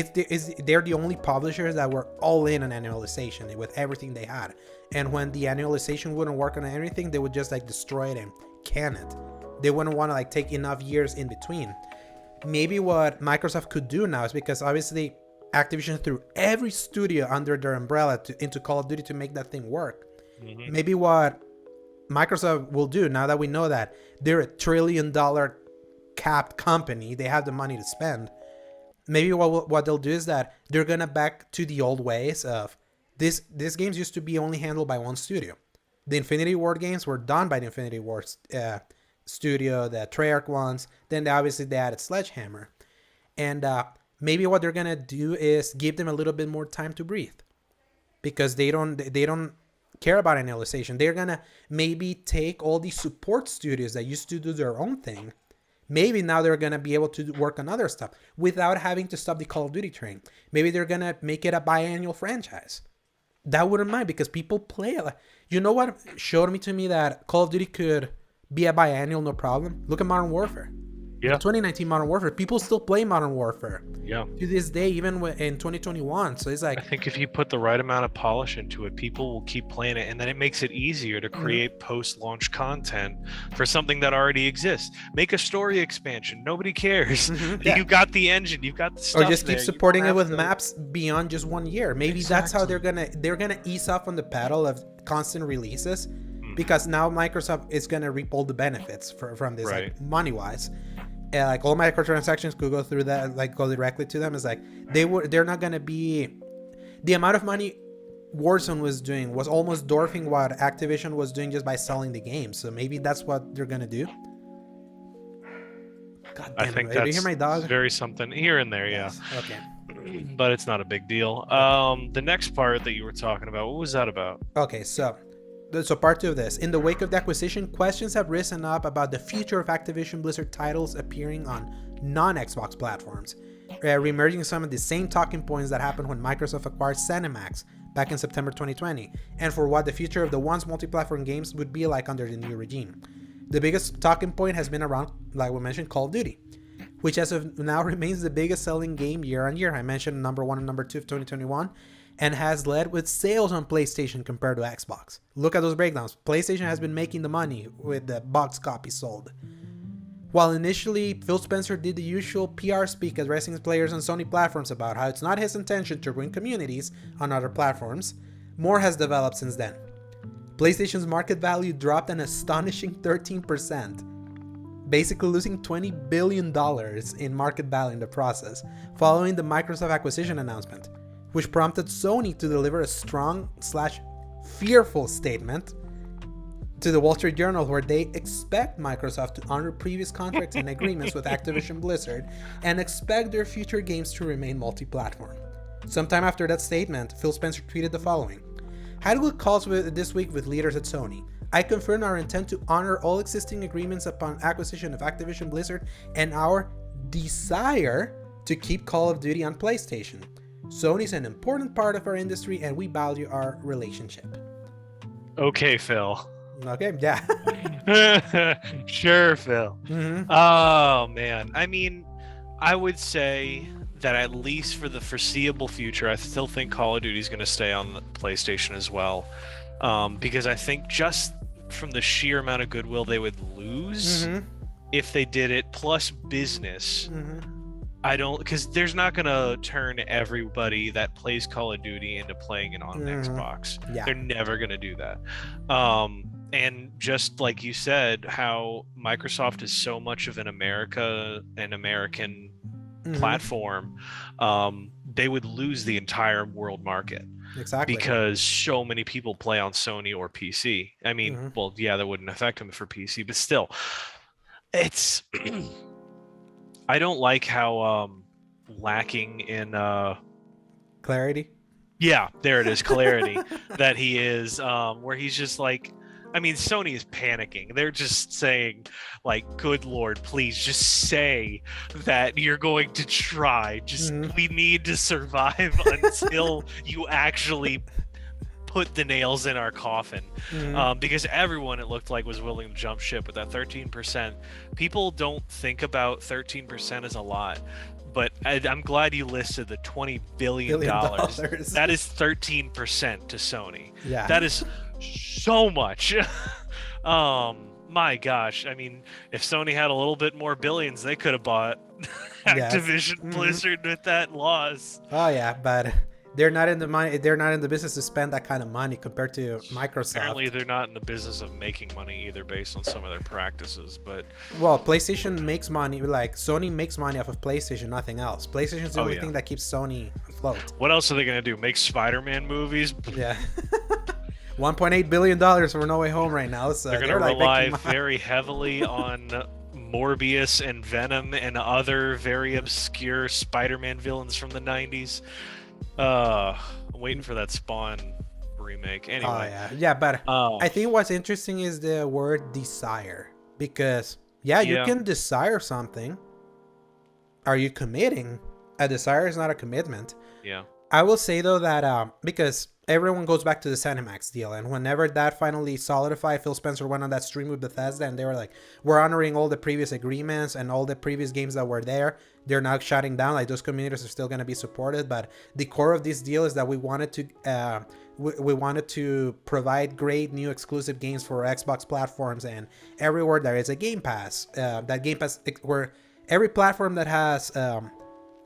they're the only publishers that were all in on annualization with everything they had, and when the annualization wouldn't work on anything, they would just like destroy it and can it. They wouldn't want to like take enough years in between. Maybe what Microsoft could do now is, because obviously Activision threw every studio under their umbrella into Call of Duty to make that thing work. Maybe what Microsoft will do, now that we know that they're a $1 trillion capped company, they have the money to spend. Maybe what they'll do is that they're gonna back to the old ways of this games used to be only handled by one studio. The Infinity Ward games were done by the Infinity Ward studio, the Treyarch ones. Then they added Sledgehammer, and maybe what they're gonna do is give them a little bit more time to breathe, because they don't care about annualization. They're gonna maybe take all these support studios that used to do their own thing. Maybe now they're going to be able to work on other stuff without having to stop the Call of Duty train. Maybe they're going to make it a biannual franchise. That wouldn't mind, because people play it. You know what showed me to me that Call of Duty could be a biannual, no problem? Look at Modern Warfare. Yeah. 2019 Modern Warfare. People still play Modern Warfare. Yeah. To this day, even in 2021. So it's like, I think if you put the right amount of polish into it, people will keep playing it, and then it makes it easier to create post-launch content for something that already exists. Make a story expansion. Nobody cares. Yeah. You've got the engine. You've got the stuff. Or just keep there. supporting it with maps beyond just 1 year. Maybe that's how they're gonna ease off on the pedal of constant releases, because now Microsoft is gonna reap all the benefits from this, Right. like money wise. Like all microtransactions could go through that, like go directly to them. It's like they're not gonna be, the amount of money Warzone was doing was almost dwarfing what Activision was doing just by selling the game. So maybe that's what they're gonna do. God damn, I think do you that's hear my dog? very something here and there, yeah. Okay. But it's not a big deal. The next part that you were talking about, what was that about? Okay, so part 2 of this. In the wake of the acquisition, questions have risen up about the future of Activision Blizzard titles appearing on non-Xbox platforms, reemerging some of the same talking points that happened when Microsoft acquired ZeniMax back in September 2020, and for what the future of the once multi-platform games would be like under the new regime. The biggest talking point has been around, like we mentioned, Call of Duty, which as of now remains the biggest selling game year on year. I mentioned number 1 and number 2 of 2021, and has led with sales on PlayStation compared to Xbox. Look at those breakdowns. PlayStation has been making the money with the box copies sold. While initially Phil Spencer did the usual PR speak addressing players on Sony platforms about how it's not his intention to ruin communities on other platforms, more has developed since then. PlayStation's market value dropped an astonishing 13%, basically losing $20 billion in market value in the process, following the Microsoft acquisition announcement, which prompted Sony to deliver a strong/fearful statement to the Wall Street Journal, where they expect Microsoft to honor previous contracts and agreements with Activision Blizzard and expect their future games to remain multi-platform. Sometime after that statement, Phil Spencer tweeted the following: "Had good calls this week with leaders at Sony. I confirmed our intent to honor all existing agreements upon acquisition of Activision Blizzard and our desire to keep Call of Duty on PlayStation. Sony's an important part of our industry and we value our relationship." Okay, Phil. Okay, yeah. Sure, Phil. Hmm. Oh man, I mean, I would say that at least for the foreseeable future, I still think Call of Duty is going to stay on the PlayStation as well, because I think just from the sheer amount of goodwill they would lose Hmm. if they did it, plus business. Hmm. I don't, because there's not gonna turn everybody that plays Call of Duty into playing it on an Xbox. Yeah. They're never gonna do that. And just like you said, how Microsoft is so much of an American Hmm. platform, they would lose the entire world market Exactly. because so many people play on Sony or PC. I mean, Hmm. well, yeah, that wouldn't affect them for PC, but still, it's. I don't like how lacking in Clarity. yeah, there it is, clarity that he is, where he's just like, I mean, Sony is panicking. They're just saying, like, good Lord, please just say that you're going to try. Just we need to survive until you actually put the nails in our coffin. Because everyone, it looked like, was willing to jump ship with that 13%. People don't think about 13% as a lot, but I'm glad you listed the $20 billion. That is 13% to Sony. Yeah. That is so much. My gosh, I mean, if Sony had a little bit more billions, they could have bought Activision Blizzard with that loss. Oh yeah, but they're not in the money. They're not in the business to spend that kind of money compared to Microsoft. Apparently, they're not in the business of making money either, based on some of their practices. But well, PlayStation makes money. Like Sony makes money off of PlayStation, nothing else. PlayStation is the only thing that keeps Sony afloat. What else are they gonna do? Make Spider-Man movies? Yeah. $1.8 billion for No Way Home right now. So they're gonna rely very heavily on Morbius and Venom and other very obscure Spider-Man villains from the 90s. I'm waiting for that Spawn remake. Anyway. Yeah, but I think what's interesting is the word desire, because you can desire something. Are you committing? A desire is not a commitment. Yeah. I will say though that because everyone goes back to the ZeniMax deal, and whenever that finally solidified, Phil Spencer went on that stream with Bethesda, and they were like, "We're honoring all the previous agreements and all the previous games that were there. They're now shutting down. Like those communities are still going to be supported, but the core of this deal is that we wanted to provide great new exclusive games for Xbox platforms, and everywhere there is a Game Pass. That Game Pass where every platform that has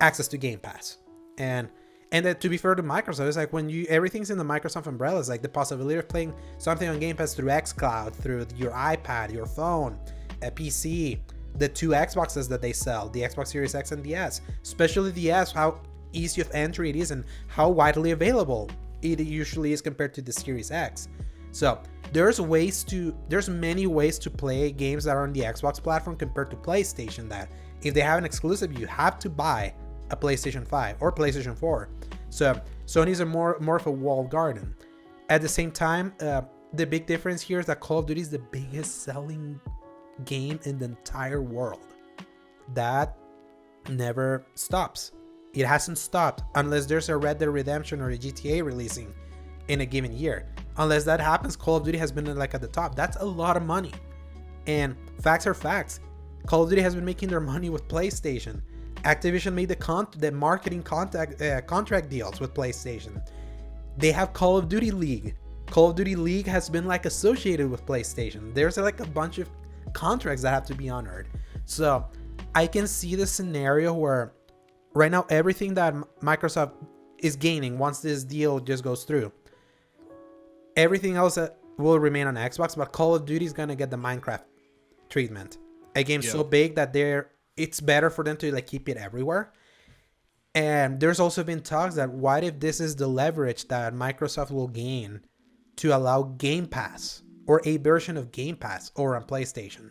access to Game Pass, and then to be fair to Microsoft, it's like when everything's in the Microsoft umbrella, it's like the possibility of playing something on Game Pass through xCloud, through your iPad, your phone, a PC, the two Xboxes that they sell, the Xbox Series X and the S, especially the S, how easy of entry it is and how widely available it usually is compared to the Series X. So there's many ways to play games that are on the Xbox platform compared to PlayStation, that if they have an exclusive, you have to buy a PlayStation 5 or PlayStation 4. So Sony's more of a walled garden. At the same time, the big difference here is that Call of Duty is the biggest selling game in the entire world. That never stops. It hasn't stopped unless there's a Red Dead Redemption or a GTA releasing in a given year. Unless that happens, Call of Duty has been like at the top. That's a lot of money. And facts are facts. Call of Duty has been making their money with PlayStation. Activision made the marketing contract deals with PlayStation. They have Call of Duty League. Call of Duty League has been like associated with PlayStation. There's like a bunch of contracts that have to be honored. So I can see the scenario where right now everything that Microsoft is gaining once this deal just goes through, everything else will remain on Xbox, but Call of Duty is gonna get the Minecraft treatment. A game so big that it's better for them to like keep it everywhere. And there's also been talks that what if this is the leverage that Microsoft will gain to allow Game Pass or a version of Game Pass over on PlayStation,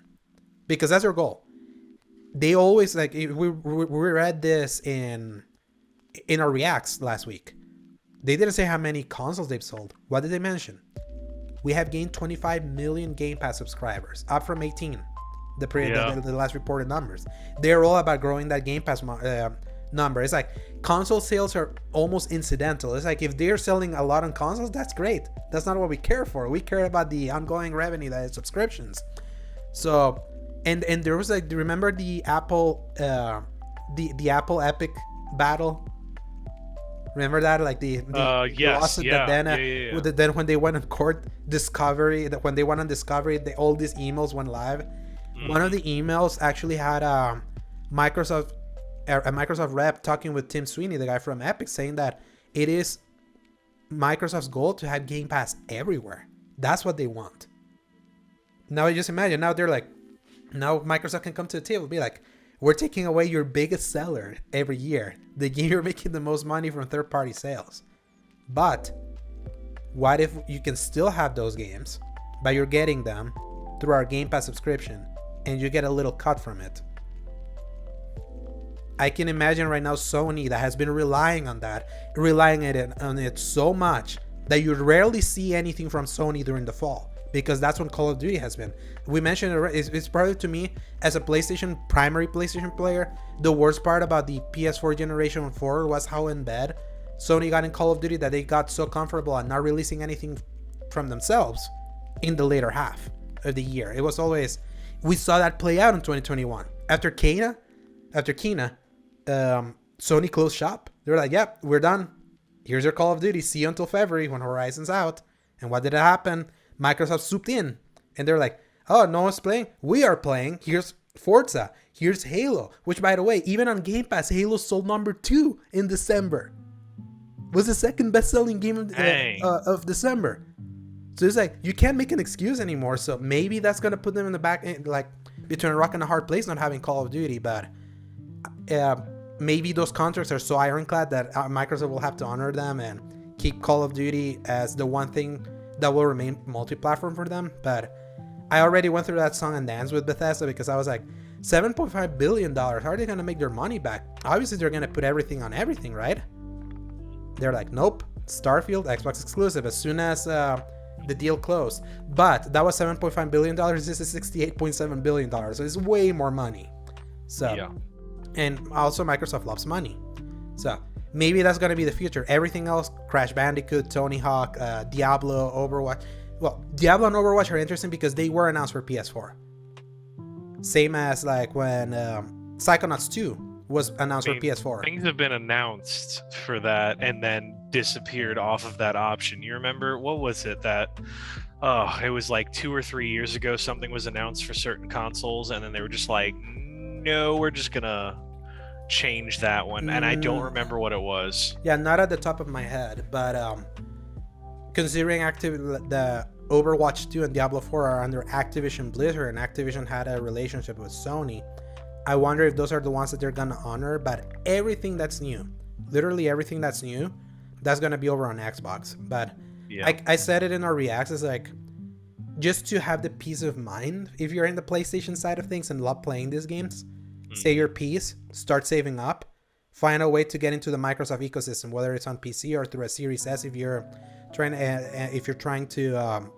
because that's their goal. They always like, we read this in our reacts last week. They didn't say how many consoles they've sold. What did they mention? We have gained 25 million Game Pass subscribers, up from 18. The last reported numbers. They're all about growing that Game Pass number. It's like console sales are almost incidental. It's like if they're selling a lot on consoles, that's great. That's not what we care for. We care about the ongoing revenue that is subscriptions. So, and there was like, remember the Apple the Apple Epic battle? Remember that, like the yes, lawsuit yeah, that then when they went on court Discovery, that when they went on Discovery, all these emails went live. One of the emails actually had a Microsoft rep talking with Tim Sweeney, the guy from Epic, saying that it is Microsoft's goal to have Game Pass everywhere. That's what they want. Now just imagine, now they're like, now Microsoft can come to the table and be like, we're taking away your biggest seller every year, the game you're making the most money from third-party sales. But what if you can still have those games, but you're getting them through our Game Pass subscription, and you get a little cut from it? I can imagine right now Sony, that has been relying on it so much that you rarely see anything from Sony during the fall, because that's when Call of Duty has been. We mentioned it, it's probably, to me, as a primary PlayStation player, the worst part about the PS4 Generation 4 was how in bed Sony got in Call of Duty, that they got so comfortable at not releasing anything from themselves in the later half of the year. It was always, we saw that play out in 2021. After Kena, Sony closed shop. They were like, yep, we're done. Here's your Call of Duty. See you until February when Horizon's out. And what did happen? Microsoft swooped in. And they're like, oh, no one's playing? We are playing. Here's Forza. Here's Halo. Which, by the way, even on Game Pass, Halo sold number 2 in December. Was the second best-selling game of December. So it's like, you can't make an excuse anymore. So maybe that's going to put them in the back, like, between a rock and a hard place not having Call of Duty. But maybe those contracts are so ironclad that Microsoft will have to honor them and keep Call of Duty as the one thing that will remain multi-platform for them. But I already went through that song and dance with Bethesda, because I was like, $7.5 billion, how are they going to make their money back? Obviously, they're going to put everything on everything, right? They're like, nope, Starfield, Xbox exclusive, as soon as the deal closed. But that was $7.5 billion. This is $68.7 billion. So it's way more money. So, yeah. And also Microsoft loves money. So maybe that's going to be the future. Everything else, Crash Bandicoot, Tony Hawk, Diablo, Overwatch. Well, Diablo and Overwatch are interesting because they were announced for PS4. Same as like when Psychonauts 2 was announced for PS4. Things have been announced for that and then disappeared off of that option. You remember, what was it that... it was like 2 or 3 years ago, something was announced for certain consoles, and then they were just like, no, we're just gonna change that one. And I don't remember what it was. Yeah, not at the top of my head, but considering the Overwatch 2 and Diablo 4 are under Activision Blizzard, and Activision had a relationship with Sony, I wonder if those are the ones that they're gonna honor. But everything that's new, literally everything that's new, that's gonna be over on Xbox. But yeah. I said it in our reacts, it's like, just to have the peace of mind, if you're in the PlayStation side of things and love playing these games, say your piece, start saving up, find a way to get into the Microsoft ecosystem, whether it's on PC or through a Series S. If you're trying to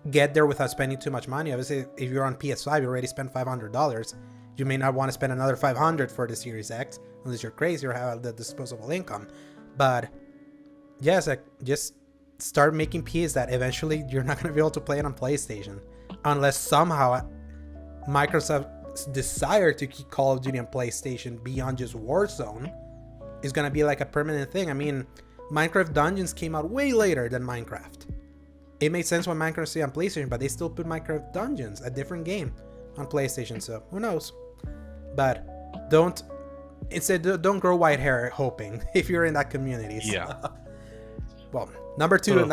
get there without spending too much money. Obviously, if you're on PS5, you already spent $500. You may not want to spend another $500 for the Series X unless you're crazy or have the disposable income. But yes, like, just start making peace that eventually you're not going to be able to play it on PlayStation unless somehow Microsoft's desire to keep Call of Duty on PlayStation beyond just Warzone is going to be like a permanent thing. I mean, Minecraft Dungeons came out way later than Minecraft. It made sense when Minecraft stayed on PlayStation, but they still put Minecraft Dungeons, a different game, on PlayStation, so who knows. But don't grow white hair hoping if you're in that community. So. Yeah. Well, number 2,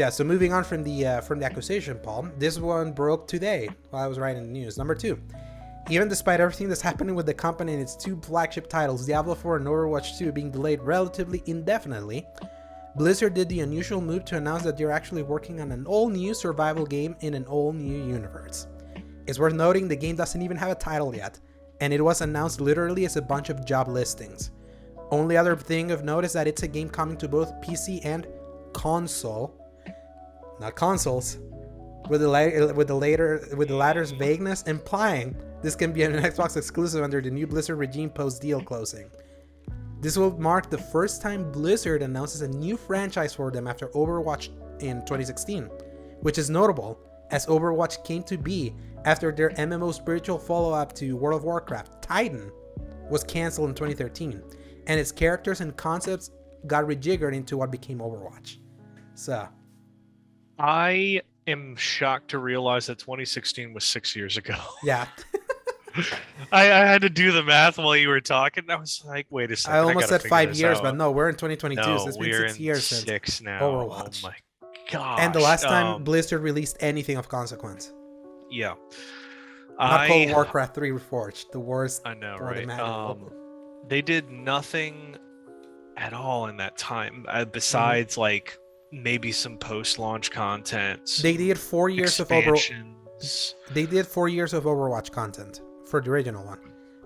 so moving on from the acquisition, Paul. This one broke today while I was writing the news. Number 2. Even despite everything that's happening with the company and its 2 flagship titles, Diablo 4 and Overwatch 2, being delayed relatively indefinitely, Blizzard did the unusual move to announce that they're actually working on an all-new survival game in an all-new universe. It's worth noting the game doesn't even have a title yet, and it was announced literally as a bunch of job listings. Only other thing of note is that it's a game coming to both PC and console, not consoles, with the latter's vagueness implying This can be an Xbox exclusive under the new Blizzard regime post-deal closing. This will mark the first time Blizzard announces a new franchise for them after Overwatch in 2016, which is notable as Overwatch came to be after their MMO spiritual follow-up to World of Warcraft, Titan, was cancelled in 2013, and its characters and concepts got rejiggered into what became Overwatch. So, I am shocked to realize that 2016 was 6 years ago. yeah. I had to do the math while you were talking. I was like, wait a second. I almost said 5 years, out. but no, we're in 2022, no, so it's been we're 6 years in since 6 now. Overwatch. Oh my gosh. And the last time Blizzard released anything of consequence. Yeah. Not called Warcraft 3 Reforged, the worst. I know, word right? imaginable. They did nothing at all in that time besides like maybe some post-launch content. They did 4 years of expansions. They did 4 years of Overwatch content for the original one.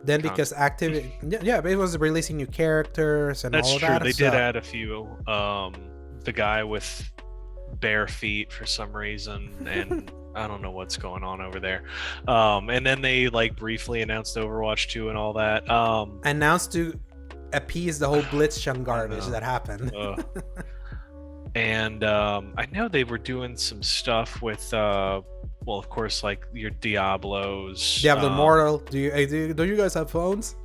Then because Activision, yeah, it was releasing new characters and all of that. That's true. They did add a few. The guy with bare feet for some reason, and I don't know what's going on over there. And then they like briefly announced Overwatch 2 and all that. Announced to appease the whole Blitzchung garbage that happened. And I know they were doing some stuff with well, of course, like your Diablos. Diablo Immortal. Do you guys have phones?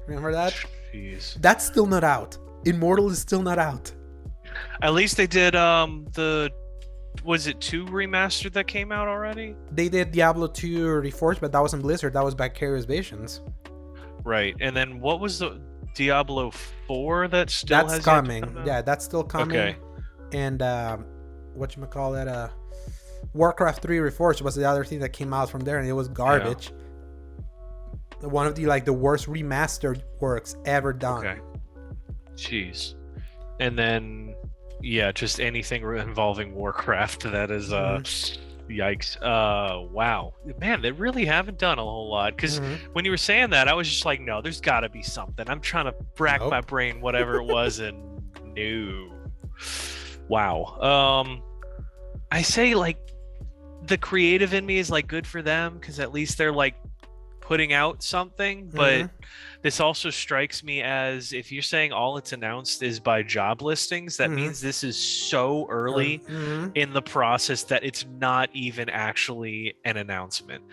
Remember that? Jeez. That's still not out. Immortal is still not out. At least they did was it 2 remastered that came out already? They did Diablo 2 Reforged, but that wasn't Blizzard. That was Vicarious Visions. Right. And then what was the Diablo 4 that still that's coming? Yeah, that's still coming. Okay. And whatchamacallit, Warcraft 3 Reforged was the other thing that came out from there, and it was garbage. Yeah. One of the worst remastered works ever done. Okay. Jeez. And then just anything involving Warcraft that is yikes. Wow. Man, they really haven't done a whole lot, because when you were saying that, I was just like, no, there's got to be something. I'm trying to rack my brain whatever it was, and no. Wow. I say, like, the creative in me is like good for them, because at least they're like putting out something, but this also strikes me as, if you're saying all it's announced is by job listings, that means this is so early in the process that it's not even actually an announcement.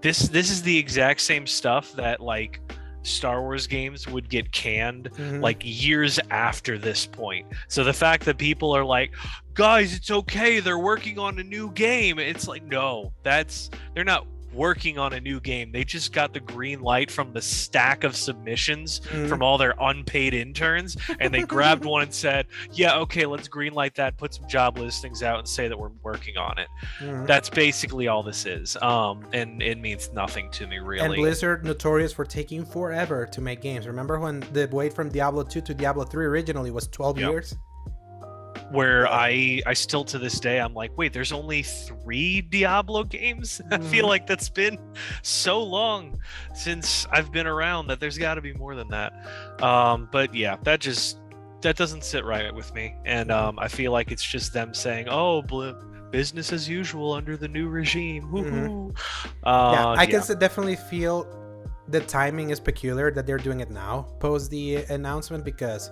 This is the exact same stuff that like Star Wars games would get canned like years after this point. So the fact that people are like, guys, it's okay, they're working on a new game, it's like, no, they're not working on a new game. They just got the green light from the stack of submissions from all their unpaid interns, and they grabbed one and said, yeah, okay, let's green light that, put some job listings out and say that we're working on it. That's basically all this is. And it means nothing to me, really. And Blizzard notorious for taking forever to make games. Remember when the wait from Diablo 2 to Diablo 3 originally was 12 years? Where I still to this day, I'm like, wait, there's only 3 Diablo games? I feel like that's been so long since I've been around that there's got to be more than that. But yeah, that doesn't sit right with me. And I feel like it's just them saying, oh, business as usual under the new regime. I can definitely feel the timing is peculiar that they're doing it now, post the announcement, because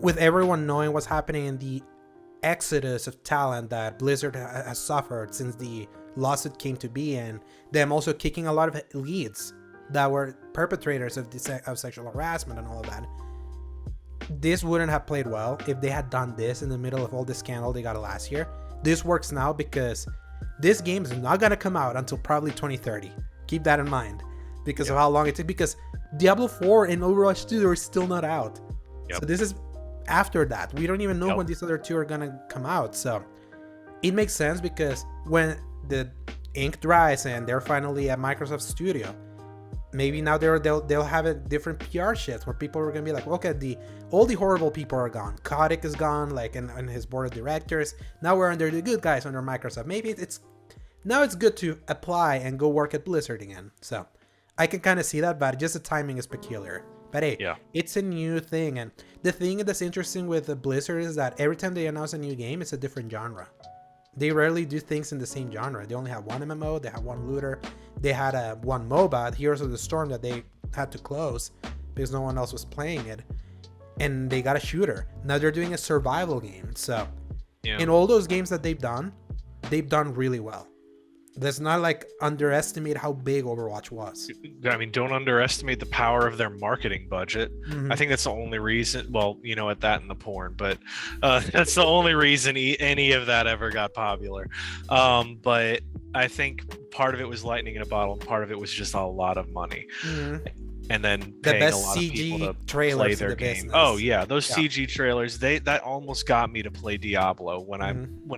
with everyone knowing what's happening in the exodus of talent that Blizzard has suffered since the lawsuit came to be, and them also kicking a lot of leads that were perpetrators of sexual harassment and all of that, this wouldn't have played well if they had done this in the middle of all the scandal they got last year. This works now because this game is not going to come out until probably 2030. Keep that in mind because of how long it took, because Diablo 4 and Overwatch 2 are still not out. So this is after that. We don't even know when these other 2 are gonna come out, so it makes sense, because when the ink dries and they're finally at Microsoft Studio, maybe now they'll have a different PR shift where people are gonna be like, okay, all the horrible people are gone, Kotick is gone, like, and his board of directors, now we're under the good guys under Microsoft. Maybe it's good to apply and go work at Blizzard again. So I can kind of see that, but just the timing is peculiar. But hey, it's a new thing, and the thing that's interesting with the Blizzard is that every time they announce a new game, it's a different genre. They rarely do things in the same genre. They only have one MMO, they have one looter, they had one MOBA, Heroes of the Storm, that they had to close because no one else was playing it, and they got a shooter. Now they're doing a survival game. So in all those games that they've done really well. Let's not like underestimate how big Overwatch was. I mean, don't underestimate the power of their marketing budget. Mhm. I think that's the only reason. Well, at that and the porn, but that's the only reason any of that ever got popular. But I think part of it was lightning in a bottle, and part of it was just a lot of money. Mhm. And then The paying a best lot of people CG to trailers play in their the game. business. Oh yeah, those Yeah. CG trailers, that almost got me to play Diablo. When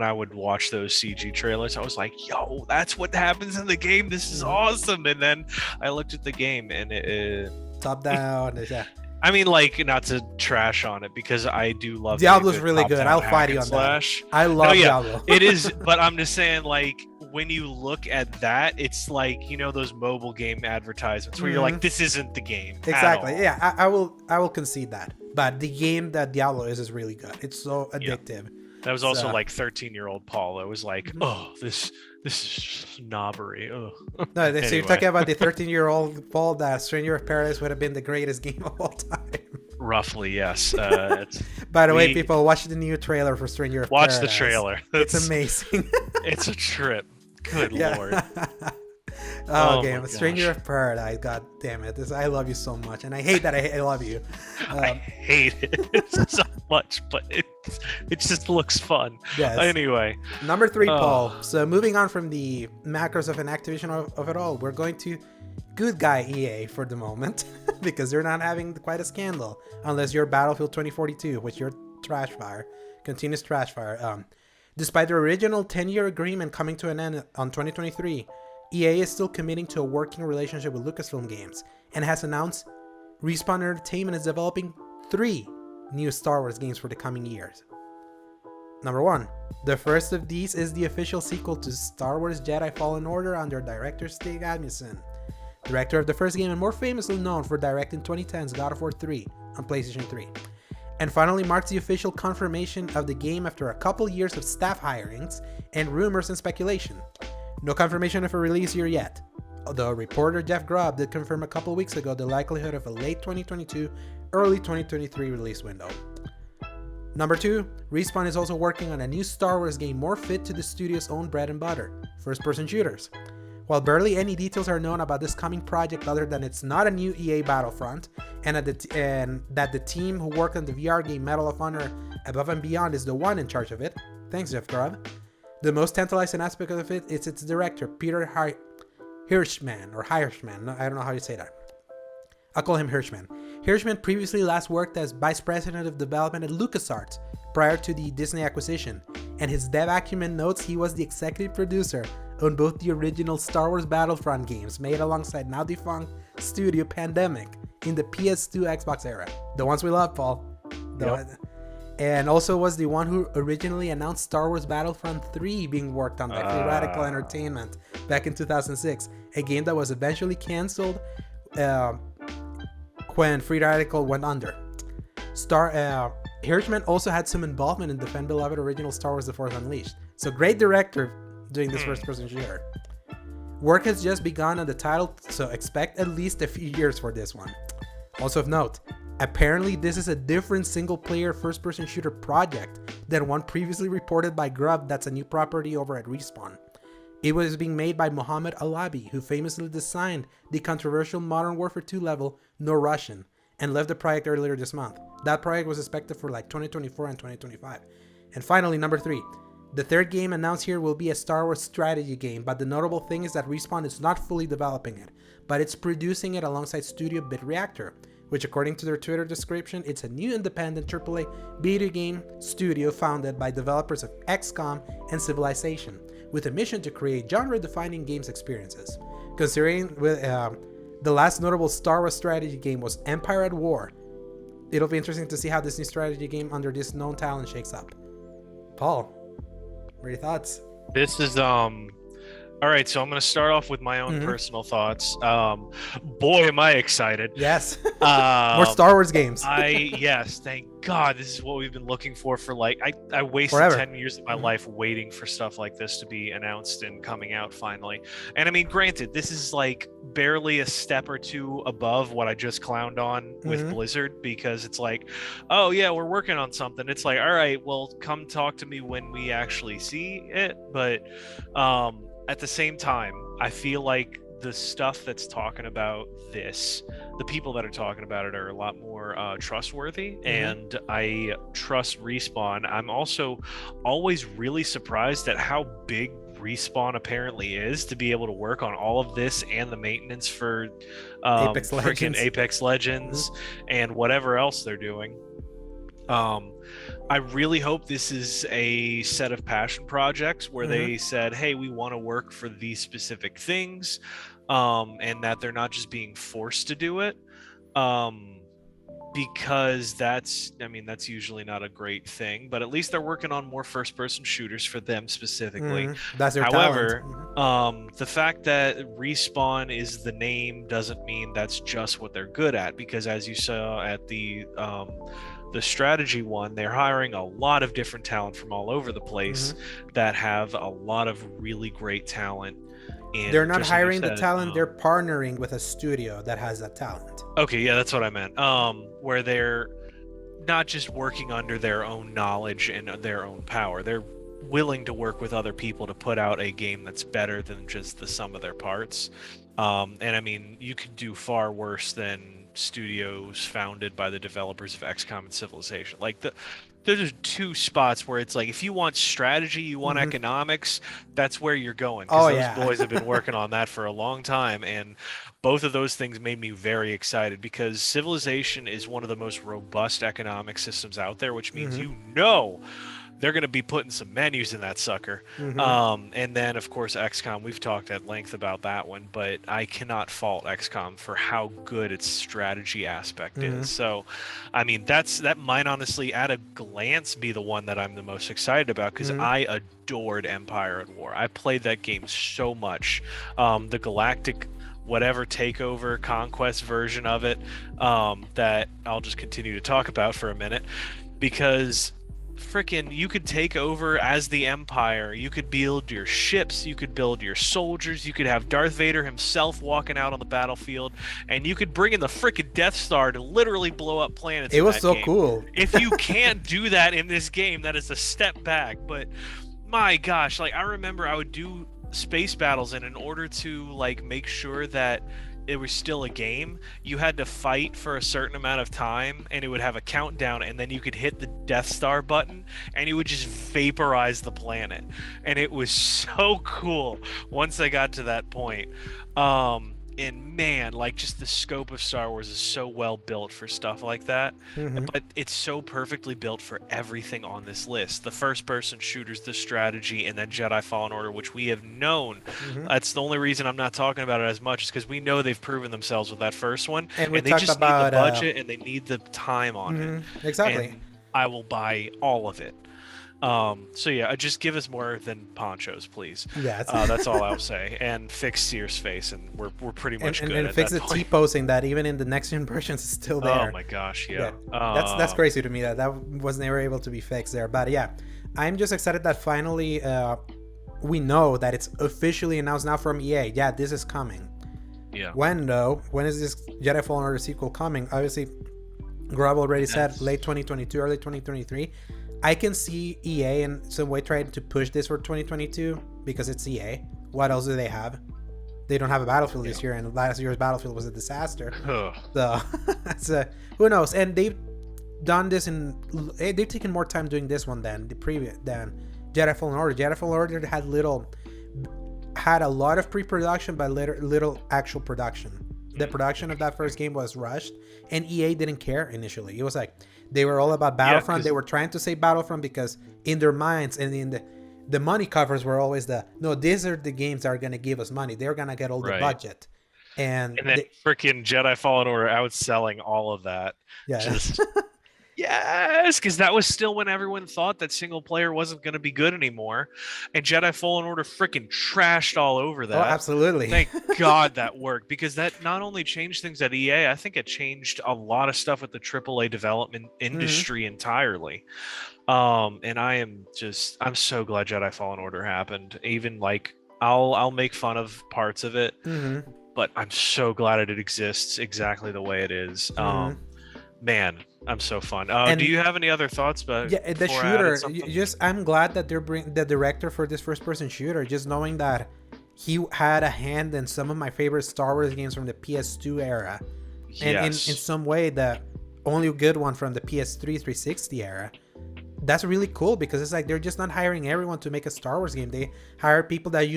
I would watch those CG trailers, I was like, yo, that's what happens in the game. This is awesome. And then I looked at the game, and it Top down. Yeah. I mean, like, not to trash on it, because I do love Diablo's really good. top-down I'll hack fight you and on slash. that. I love yeah, Diablo. It is, but I'm just saying, like, when you look at that, it's like, those mobile game advertisements where you're like, this isn't the game. Exactly. At all. Yeah, I will concede that. But the game that Diablo is really good. It's so addictive. That was also So- like 13-year-old Paul. It was like, oh, this is snobbery. Oh. No, so you're Anyway. talking about the 13-year-old Paul that Stranger of Paradise would have been the greatest game of all time. Roughly, yes. By the way, people, watch the new trailer for Stranger of Watch Paradise. the trailer. It's amazing. It's a trip. Good Lord. Oh, Oh game. my Stranger gosh. of Paradise. God damn it. I love you so much. And I hate that I love you. I hate it so much, but it just looks fun. Yes. Anyway, Number 3, Oh. Paul. So moving on from the macros of an Activision of it all, we're going to good guy EA for the moment because they're not having quite a scandal unless you're Battlefield 2042, which you're trash fire, continuous trash fire. Despite the original 10-year agreement coming to an end on 2023, EA is still committing to a working relationship with Lucasfilm Games and has announced Respawn Entertainment is developing 3 new Star Wars games for the coming years. Number 1. The first of these is the official sequel to Star Wars Jedi Fallen Order under director Stig Asmussen, director of the first game and more famously known for directing 2010's God of War 3 on PlayStation 3. And finally marks the official confirmation of the game after a couple years of staff hirings and rumors and speculation. No confirmation of a release year yet, although reporter Jeff Grubb did confirm a couple weeks ago the likelihood of a late 2022, early 2023 release window. Number 2, Respawn is also working on a new Star Wars game more fit to the studio's own bread and butter, first-person shooters. While barely any details are known about this coming project other than it's not a new EA Battlefront, and that the team who worked on the VR game Medal of Honor Above and Beyond is the one in charge of it, thanks Jeff Grubb, the most tantalizing aspect of it is its director, Peter Hirschman, or Hirschman, no, I don't know how you say that. I'll call him Hirschman. Hirschman previously last worked as Vice President of Development at LucasArts prior to the Disney acquisition, and his dev acumen notes he was the executive producer on both the original Star Wars Battlefront games made alongside now defunct studio Pandemic in the PS2 Xbox era. The ones we love, Paul. And also was the one who originally announced Star Wars Battlefront 3 being worked on by Free Radical Entertainment back in 2006, a game that was eventually cancelled when Free Radical went under. Hirschman also had some involvement in the fan-beloved original Star Wars The Force Unleashed. So great director doing this first-person shooter. Work has just begun on the title, so expect at least a few years for this one. Also of note, apparently this is a different single-player first-person shooter project than one previously reported by Grubb that's a new property over at Respawn. It was being made by Mohammed Alabi, who famously designed the controversial Modern Warfare 2 level No Russian, and left the project earlier this month. That project was expected for like 2024 and 2025. And finally, number 3. The third game announced here will be a Star Wars strategy game, but the notable thing is that Respawn is not fully developing it, but it's producing it alongside Studio Bit Reactor, which according to their Twitter description, it's a new independent AAA video game studio founded by developers of XCOM and Civilization, with a mission to create genre-defining games experiences. Considering the last notable Star Wars strategy game was Empire at War, it'll be interesting to see how this new strategy game under this known talent shakes up. Paul, what are your thoughts? this is All right, so I'm going to start off with my own Hmm. personal thoughts. Boy, am I excited. Yes. More Um, Star Wars games. yes, thank God. This is what we've been looking for like I wasted Forever. 10 years of my Hmm. life waiting for stuff like this to be announced and coming out finally. And I mean, granted, this is like barely a step or two above what I just clowned on with Hmm. Blizzard because it's like, oh yeah, we're working on something. It's like, all right, well, come talk to me when we actually see it. But at the same time, I feel like the stuff that's talking about this, the people that are talking about it are a lot more trustworthy, Hmm. and I trust Respawn. I'm also always really surprised at how big Respawn apparently is to be able to work on all of this and the maintenance for Apex freaking Legends. Apex Hmm. Legends and whatever else they're doing. Um, I really hope this is a set of passion projects where Hmm. they said, "Hey, we want to work for these specific things," and that they're not just being forced to do it. Um, because I mean, that's usually not a great thing. But at least they're working on more first-person shooters for them specifically. Hmm. That's their talent. However, the fact that Respawn is the name doesn't mean that's just what they're good at. Because as you saw at the strategy one, they're hiring a lot of different talent from all over the place Hmm. that have a lot of really great talent They're in, not just like you hiring the said. talent, they're partnering with a studio that has that talent. Okay, yeah, that's what I meant. Where they're not just working under their own knowledge and their own power. They're willing to work with other people to put out a game that's better than just the sum of their parts. And I mean, you could do far worse than studios founded by the developers of XCOM and Civilization. There's two spots where it's like if you want strategy, you want Hmm. economics, that's where you're going because Oh, those yeah. boys have been working on that for a long time, and both of those things made me very excited because Civilization is one of the most robust economic systems out there, which means Hmm. they're going to be putting some menus in that sucker. Hmm. And then, of course, XCOM. We've talked at length about that one, but I cannot fault XCOM for how good its strategy aspect Hmm. is. So, I mean, that might honestly, at a glance, be the one that I'm the most excited about because Hmm. I adored Empire at War. I played that game so much. The Galactic whatever takeover conquest version of it that I'll just continue to talk about for a minute because freaking you could take over as the Empire. You could build your ships, you could build your soldiers, you could have Darth Vader himself walking out on the battlefield, and you could bring in the freaking Death Star to literally blow up planets It in was that so game. cool. If you can't do that in this game, that is a step back. But my gosh, like I remember I would do space battles, and in order to like make sure that it was still a game, you had to fight for a certain amount of time and it would have a countdown, and then you could hit the Death Star button and it would just vaporize the planet. And it was so cool once I got to that point. And man, like just the scope of Star Wars is so well built for stuff like that, Hmm. but it's so perfectly built for everything on this list. The first person shooters, the strategy, and then Jedi Fallen Order, which we have known. Hmm. That's the only reason I'm not talking about it as much is because we know they've proven themselves with that first one, And we and they talked just need the about budget and they need the time on it. exactly. And I will buy all of it. So yeah, just give us more than ponchos, please. Yes. That's all I'll say. And fix Sears face, and we're pretty and, much and, good and at fix that the point. T-posing that even in the next gen versions is still Oh there. my gosh, Yeah, yeah. that's crazy to me that was never able to be fixed there. But yeah, I'm just excited that finally we know that it's officially announced now from EA. Yeah, this is coming. Yeah. When though? When is this Jedi Fallen Order sequel coming? Obviously, Grub already said That's late 2022, early 2023. I can see EA in some way trying to push this for 2022 because it's EA. What else do they have? They don't have a Battlefield this year, and last year's Battlefield was a disaster. Ugh. So, who knows? And they've done this they've taken more time doing this one than the previous than Jedi Fallen Order. Jedi Fallen Order had a lot of pre-production, but little actual production. The production of that first game was rushed, and EA didn't care initially. It was like they were all about Battlefront. They were trying to say Battlefront because in their minds and in the money covers were always no, these are the games that are going to give us money. They're going to get all the budget. And then freaking Jedi Fallen Order outselling all of that. yeah. Just Yes, because that was still when everyone thought that single player wasn't going to be good anymore, and Jedi Fallen Order freaking trashed all over Oh, that. absolutely. Thank God that worked, because that not only changed things at EA, I think it changed a lot of stuff with the AAA development Hmm. industry entirely. And I'm so glad Jedi Fallen Order happened. Even like I'll make fun of parts of it, Hmm. but I'm so glad it exists exactly the way it is. Hmm. Man, I'm so fun. Do And you have any other thoughts about yeah, the before I added shooter. something? Just I'm glad that they're bring the director for this first-person shooter. Just knowing that he had a hand in some of my favorite Star Wars games from the PS2 era, and in Yes. some way the only good one from the PS3 360 era. That's really cool because it's like they're just not hiring everyone to make a Star Wars game. They hire people that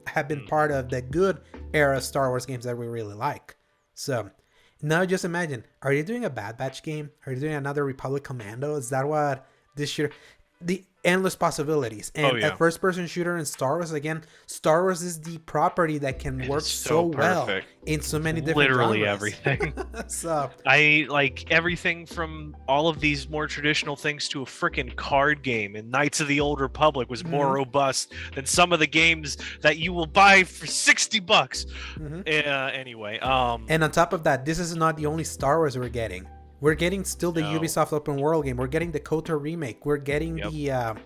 have been part of the good era Star Wars games that we really like. So now just imagine, are you doing a Bad Batch game? Are you doing another Republic Commando? Is that what this year? The endless possibilities. Oh And a yeah. first person shooter in Star Wars, again, Star Wars is the property that can It is work so so well perfect. in so many different Literally genres. everything. So I like everything from all of these more traditional things to a freaking card game. And Knights of the Old Republic was more mhm, robust than some of the games that you will buy for $60. mhm. Anyway, And on top of that, this is not the only Star Wars we're getting. We're getting still the no. Ubisoft open world game. We're getting the KOTOR remake. We're getting Yep.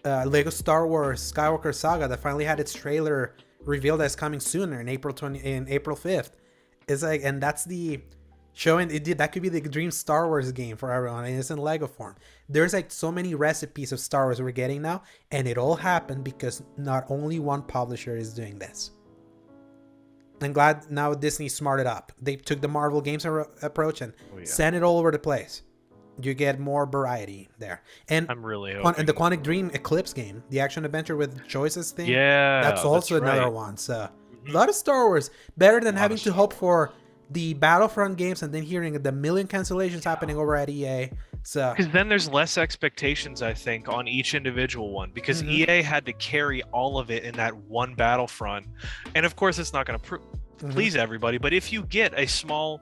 the Lego Star Wars Skywalker Saga that finally had its trailer revealed as coming sooner in April 5th. It's like, and that's the showing it did that could be the dream Star Wars game for everyone, and it's in Lego form. There's like so many recipes of Star Wars we're getting now, and it all happened because not only one publisher is doing this. I'm glad now Disney smarted up. They took the Marvel Games approach and Oh yeah. sent it all over the place. You get more variety there. And I'm really and the hoping. Quantic Dream Eclipse game, the action adventure with choices thing, that's Yeah, also that's another right. one. So a Mhm. lot of Star Wars. Better A than lot having of to Star hope Wars. for the Battlefront games and then hearing the million cancellations happening over at EA. So Because then there's less expectations, I think, on each individual one. Because mhm, EA had to carry all of it in that one Battlefront, and of course, it's not going to mhm. please everybody. But if you get a small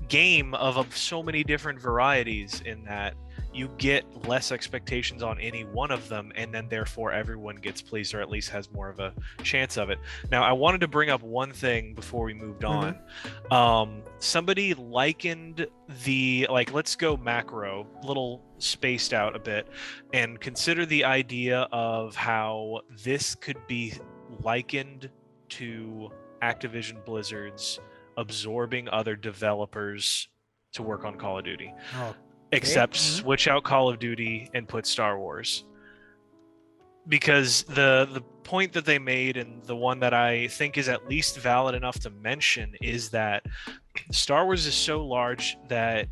game of so many different varieties in that, you get less expectations on any one of them, and then therefore everyone gets pleased, or at least has more of a chance of it. Now, I wanted to bring up one thing before we moved Mhm. on. Somebody likened the, like, let's go macro, little spaced out a bit, and consider the idea of how this could be likened to Activision Blizzard's absorbing other developers to work on Call of Duty, Okay. except Mhm. switch out Call of Duty and put Star Wars. Because the point that they made, and the one that I think is at least valid enough to mention, is that Star Wars is so large that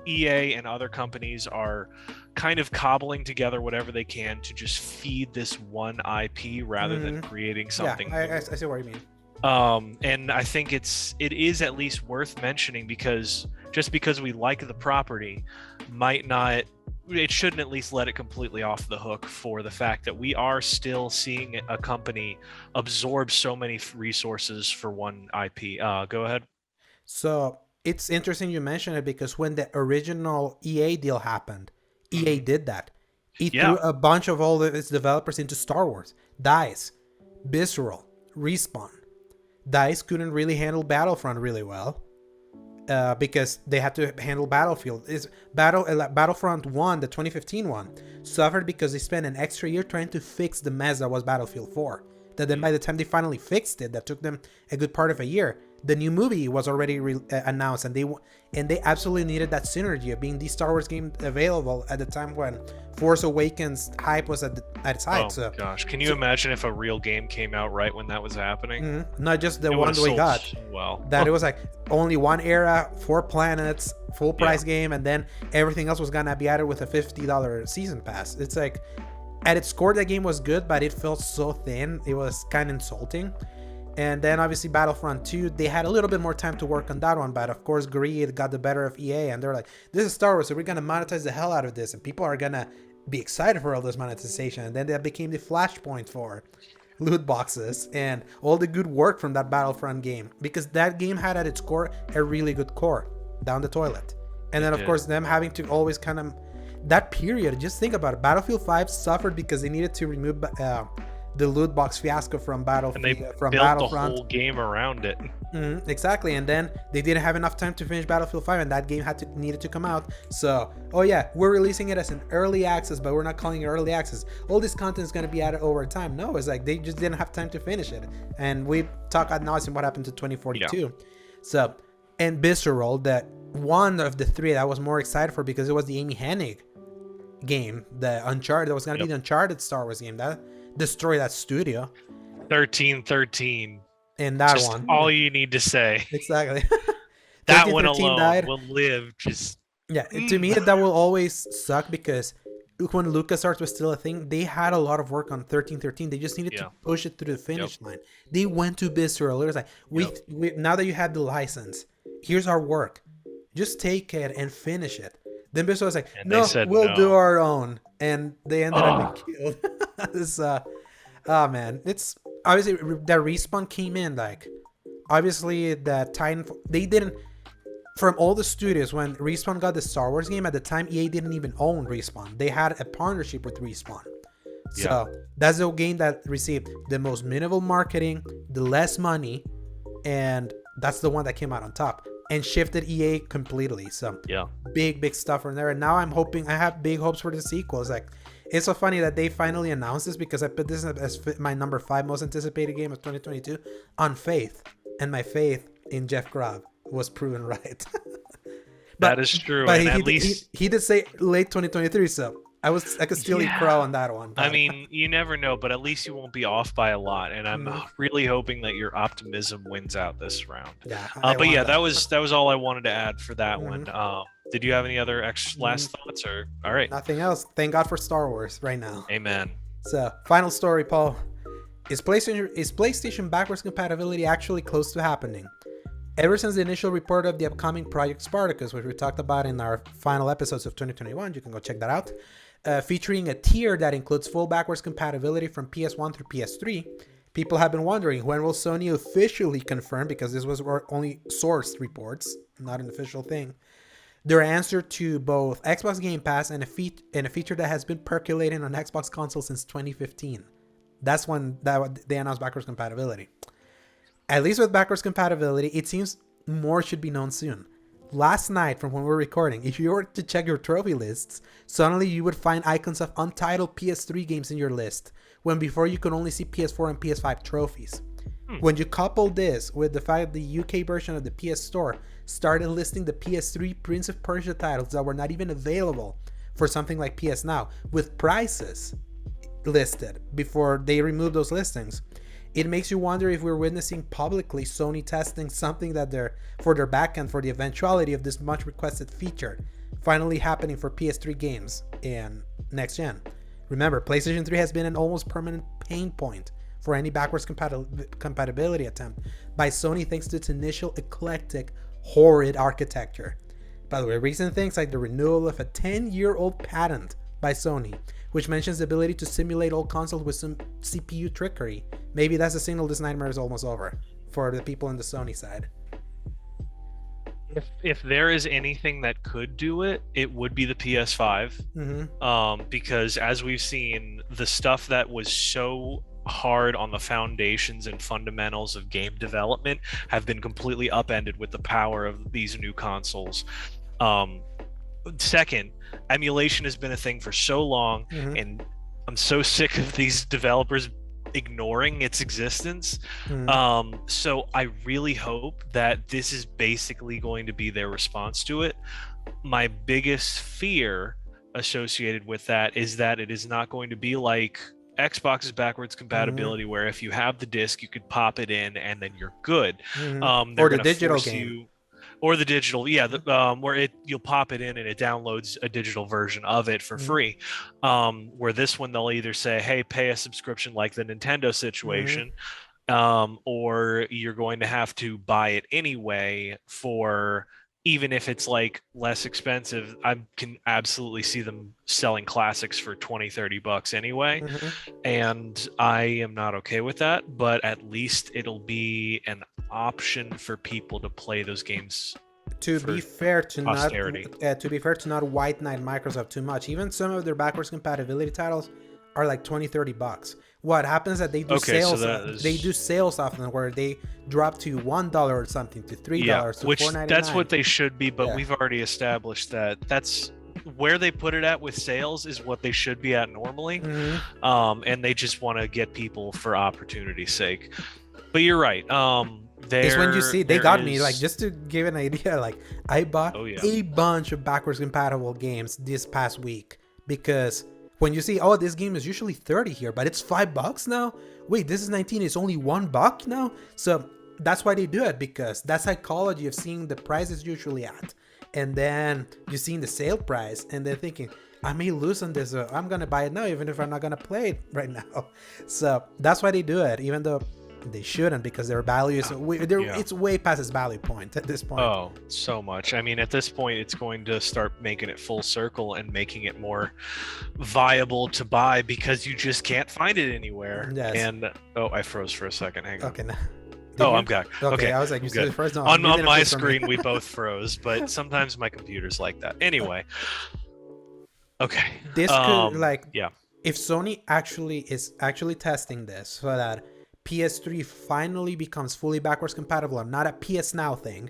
EA and other companies are kind of cobbling together whatever they can to just feed this one IP rather than Mhm. creating Yeah, something I new. see what you mean. And I think it is at least worth mentioning, because just because we like the property might not, it shouldn't at least let it completely off the hook for the fact that we are still seeing a company absorb so many resources for one IP. Go ahead. So it's interesting you mention it because when the original EA deal happened, EA Hmm. did that. It Yeah. threw a bunch of all of its developers into Star Wars. DICE, Visceral, Respawn. DICE couldn't really handle Battlefront really well because they had to handle Battlefield. Battlefront 1, the 2015 one, suffered because they spent an extra year trying to fix the mess that was Battlefield 4. That then by the time they finally fixed it, that took them a good part of a year. The new movie was already announced, and they absolutely needed that synergy of being the Star Wars game available at the time when Force Awakens hype was at its height. Oh So, gosh, can you so imagine if a real game came out right when that was happening? not just the It would one have that we sold got, so well. that it was like only one era, 4 planets, full Yeah. price game, and then everything else was gonna be added with a $50 season pass. It's like at its core that game was good, but it felt so thin. It was kind of insulting. And then obviously Battlefront 2, they had a little bit more time to work on that one, but of course greed got the better of EA, and they're like, this is Star Wars, so we're gonna monetize the hell out of this, and people are gonna be excited for all this monetization. And then that became the flashpoint for loot boxes and all the good work from that Battlefront game, because that game had at its core a really good core down the toilet. And then, of course, them having to always kind of that period. Just think about it. Battlefield 5 suffered because they needed to remove the loot box fiasco from And they from built Battlefront. the whole game around it. Exactly, and then they didn't have enough time to finish Battlefield 5, and that game needed to come out. So, oh yeah, we're releasing it as an early access, but we're not calling it early access. All this content is going to be added over time. No, it's like they just didn't have time to finish it, and we talk ad nauseum what happened to 2042. Yeah. So, and Visceral, that one of the three that I was more excited for because it was the Amy Hennig game, the Uncharted. That was going to be the Uncharted Star Wars game that destroyed that studio. 1313. And that just one, all you need to say. Exactly. That one alone will live. Just to me, that will always suck because when LucasArts was still a thing, they had a lot of work on 1313. They just needed to push it through the finish line. They went to Visceral. It was like, we now that you have the license, here's our work. Just take it and finish it. Then Visceral was like, no, we'll do our own. And they ended up being killed. Oh man, it's obviously that Respawn came in like, obviously that Titanfall, they didn't, from all the studios, when Respawn got the Star Wars game, at the time EA didn't even own Respawn. They had a partnership with Respawn. So that's the game that received the most minimal marketing, the less money, and that's the one that came out on top and shifted EA completely. So big stuff from there. And now I have big hopes for the sequels. Like, it's so funny that they finally announced this because I put this as my number 5 most anticipated game of 2022 on faith, and my faith in Jeff Grubb was proven right. That is true. But and at least he did say late 2023, so I could still eat crow on that one. But I mean, you never know, but at least you won't be off by a lot. And I'm really hoping that your optimism wins out this round. Yeah. But yeah, that was all I wanted to add for that one. Did you have any other last thoughts? Or all right? Nothing else. Thank God for Star Wars right now. Amen. So, final story, Paul. Is PlayStation backwards compatibility actually close to happening? Ever since the initial report of the upcoming Project Spartacus, which we talked about in our final episodes of 2021, you can go check that out, featuring a tier that includes full backwards compatibility from PS1 through PS3, people have been wondering when will Sony officially confirm, because this was only sourced reports, not an official thing, their answer to both Xbox Game Pass and a feature that has been percolating on Xbox consoles since 2015. That's when they announced backwards compatibility. At least with backwards compatibility, it seems more should be known soon. Last night, from when we're recording, if you were to check your trophy lists, suddenly you would find icons of untitled PS3 games in your list, when before you could only see PS4 and PS5 trophies. When you couple this with the fact that the UK version of the PS Store started listing the PS3 Prince of Persia titles that were not even available for something like PS Now, with prices listed before they removed those listings, it makes you wonder if we're witnessing publicly Sony testing something that for their backend for the eventuality of this much requested feature finally happening for PS3 games in next gen. Remember, PlayStation 3 has been an almost permanent pain point for any backwards compatibility attempt by Sony thanks to its initial eclectic, horrid architecture. By the way, recent things like the renewal of a 10-year-old patent by Sony, which mentions the ability to simulate old consoles with some CPU trickery. Maybe that's a signal this nightmare is almost over for the people on the Sony side. If there is anything that could do it, it would be the PS5. Because as we've seen, the stuff that was so hard on the foundations and fundamentals of game development have been completely upended with the power of these new consoles. Second, emulation has been a thing for so long, and I'm so sick of these developers ignoring its existence. So I really hope that this is basically going to be their response to it. My biggest fear associated with that is that it is not going to be like Xbox's backwards compatibility, where if you have the disc, you could pop it in and then you're good. Or the digital game. Or the digital, where you'll pop it in and it downloads a digital version of it for free. Where this one, they'll either say, hey, pay a subscription like the Nintendo situation, or you're going to have to buy it anyway for, even if it's like less expensive. I can absolutely see them selling classics for $20-$30 anyway. And I am not okay with that, but at least it'll be an option for people to play those games to for be fair to posterity. not white knight Microsoft too much. Even some of their backwards compatibility titles are like $20-$30. What happens is that they do Okay, so sales. that is... They do sales often where they drop to $1 or something, to $3 to which $4.99. that's what they should be, but Yeah. we've already established that that's where they put it at with sales is what they should be at normally. And they just want to get people for opportunity's sake. But you're right. It's when you see they got me, like, just to give an idea, like I bought a bunch of backwards compatible games this past week, because when you see, oh, this game is usually 30 here, but it's $5 now. Wait, this is 19, it's only $1 now. So that's why they do it, because that psychology of seeing the price is usually at, and then you're seeing the sale price and then thinking, I may lose on this, I'm gonna buy it now even if I'm not gonna play it right now. So that's why they do it, even though they shouldn't, because their value is it's way past its value point at this point. Oh, so much. I mean, at this point it's going to start making it full circle and making it more viable to buy, because you just can't find it anywhere. Yes. And I froze for a second. Hang on. Okay, now. I'm back. Okay, I was like, you said it first. No, on my screen we both froze, but sometimes my computer's like that. Anyway. Okay. This could, if Sony is actually testing this so that PS3 finally becomes fully backwards compatible and not a PS Now thing,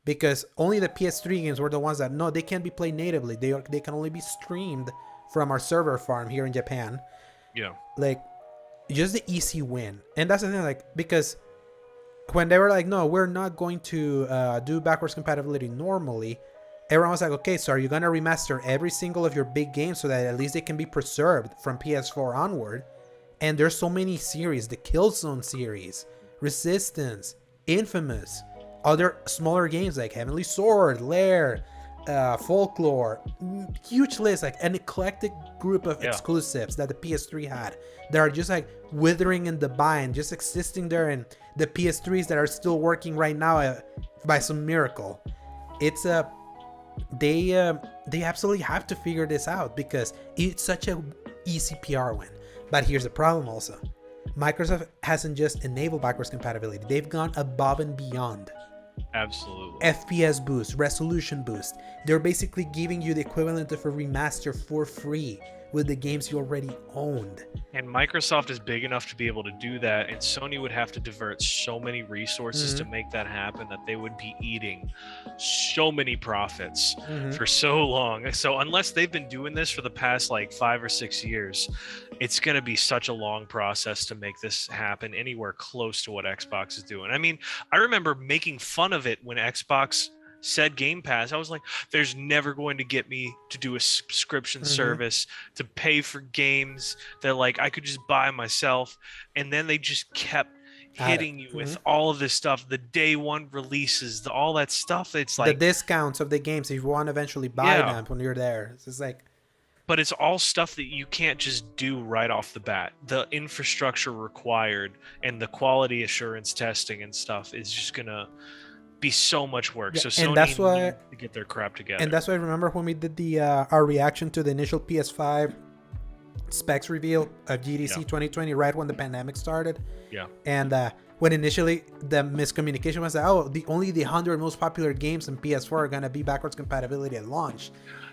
because only the PS3 games were the ones that, no, they can't be played natively. They can only be streamed from our server farm here in Japan. Yeah. Like, just the easy win. And that's the thing, like, because when they were like, no, we're not going to do backwards compatibility normally, everyone was like, okay, so are you going to remaster every single of your big games so that at least they can be preserved from PS4 onward? And there's so many series, the Killzone series, Resistance, Infamous, other smaller games like Heavenly Sword, Lair, Folklore, huge list, like an eclectic group of exclusives that the PS3 had that are just like withering in the bind, just existing there, and the PS3s that are still working right now by some miracle. It's they absolutely have to figure this out, because it's such a easy PR win. But here's the problem also. Microsoft hasn't just enabled backwards compatibility. They've gone above and beyond. Absolutely. FPS boost, resolution boost. They're basically giving you the equivalent of a remaster for free with the games you already owned. And Microsoft is big enough to be able to do that, and Sony would have to divert so many resources to make that happen that they would be eating so many profits for so long. So unless they've been doing this for the past like 5 or 6 years, it's going to be such a long process to make this happen anywhere close to what Xbox is doing. I mean, I remember making fun of it when Xbox said Game Pass. I was like, there's never going to get me to do a subscription service to pay for games that like I could just buy myself. And then they just kept hitting you with all of this stuff, the day one releases, all that stuff. It's like the discounts of the games if you want to eventually buy them when you're there. It's just like, but it's all stuff that you can't just do right off the bat. The infrastructure required and the quality assurance testing and stuff is just gonna be so much work. So Sony that's why to get their crap together. And that's why I remember when we did the our reaction to the initial PS5 specs reveal of GDC 2020, right when the pandemic started. Yeah. And when initially the miscommunication was that, only the 100 most popular games in PS4 are gonna be backwards compatibility at launch.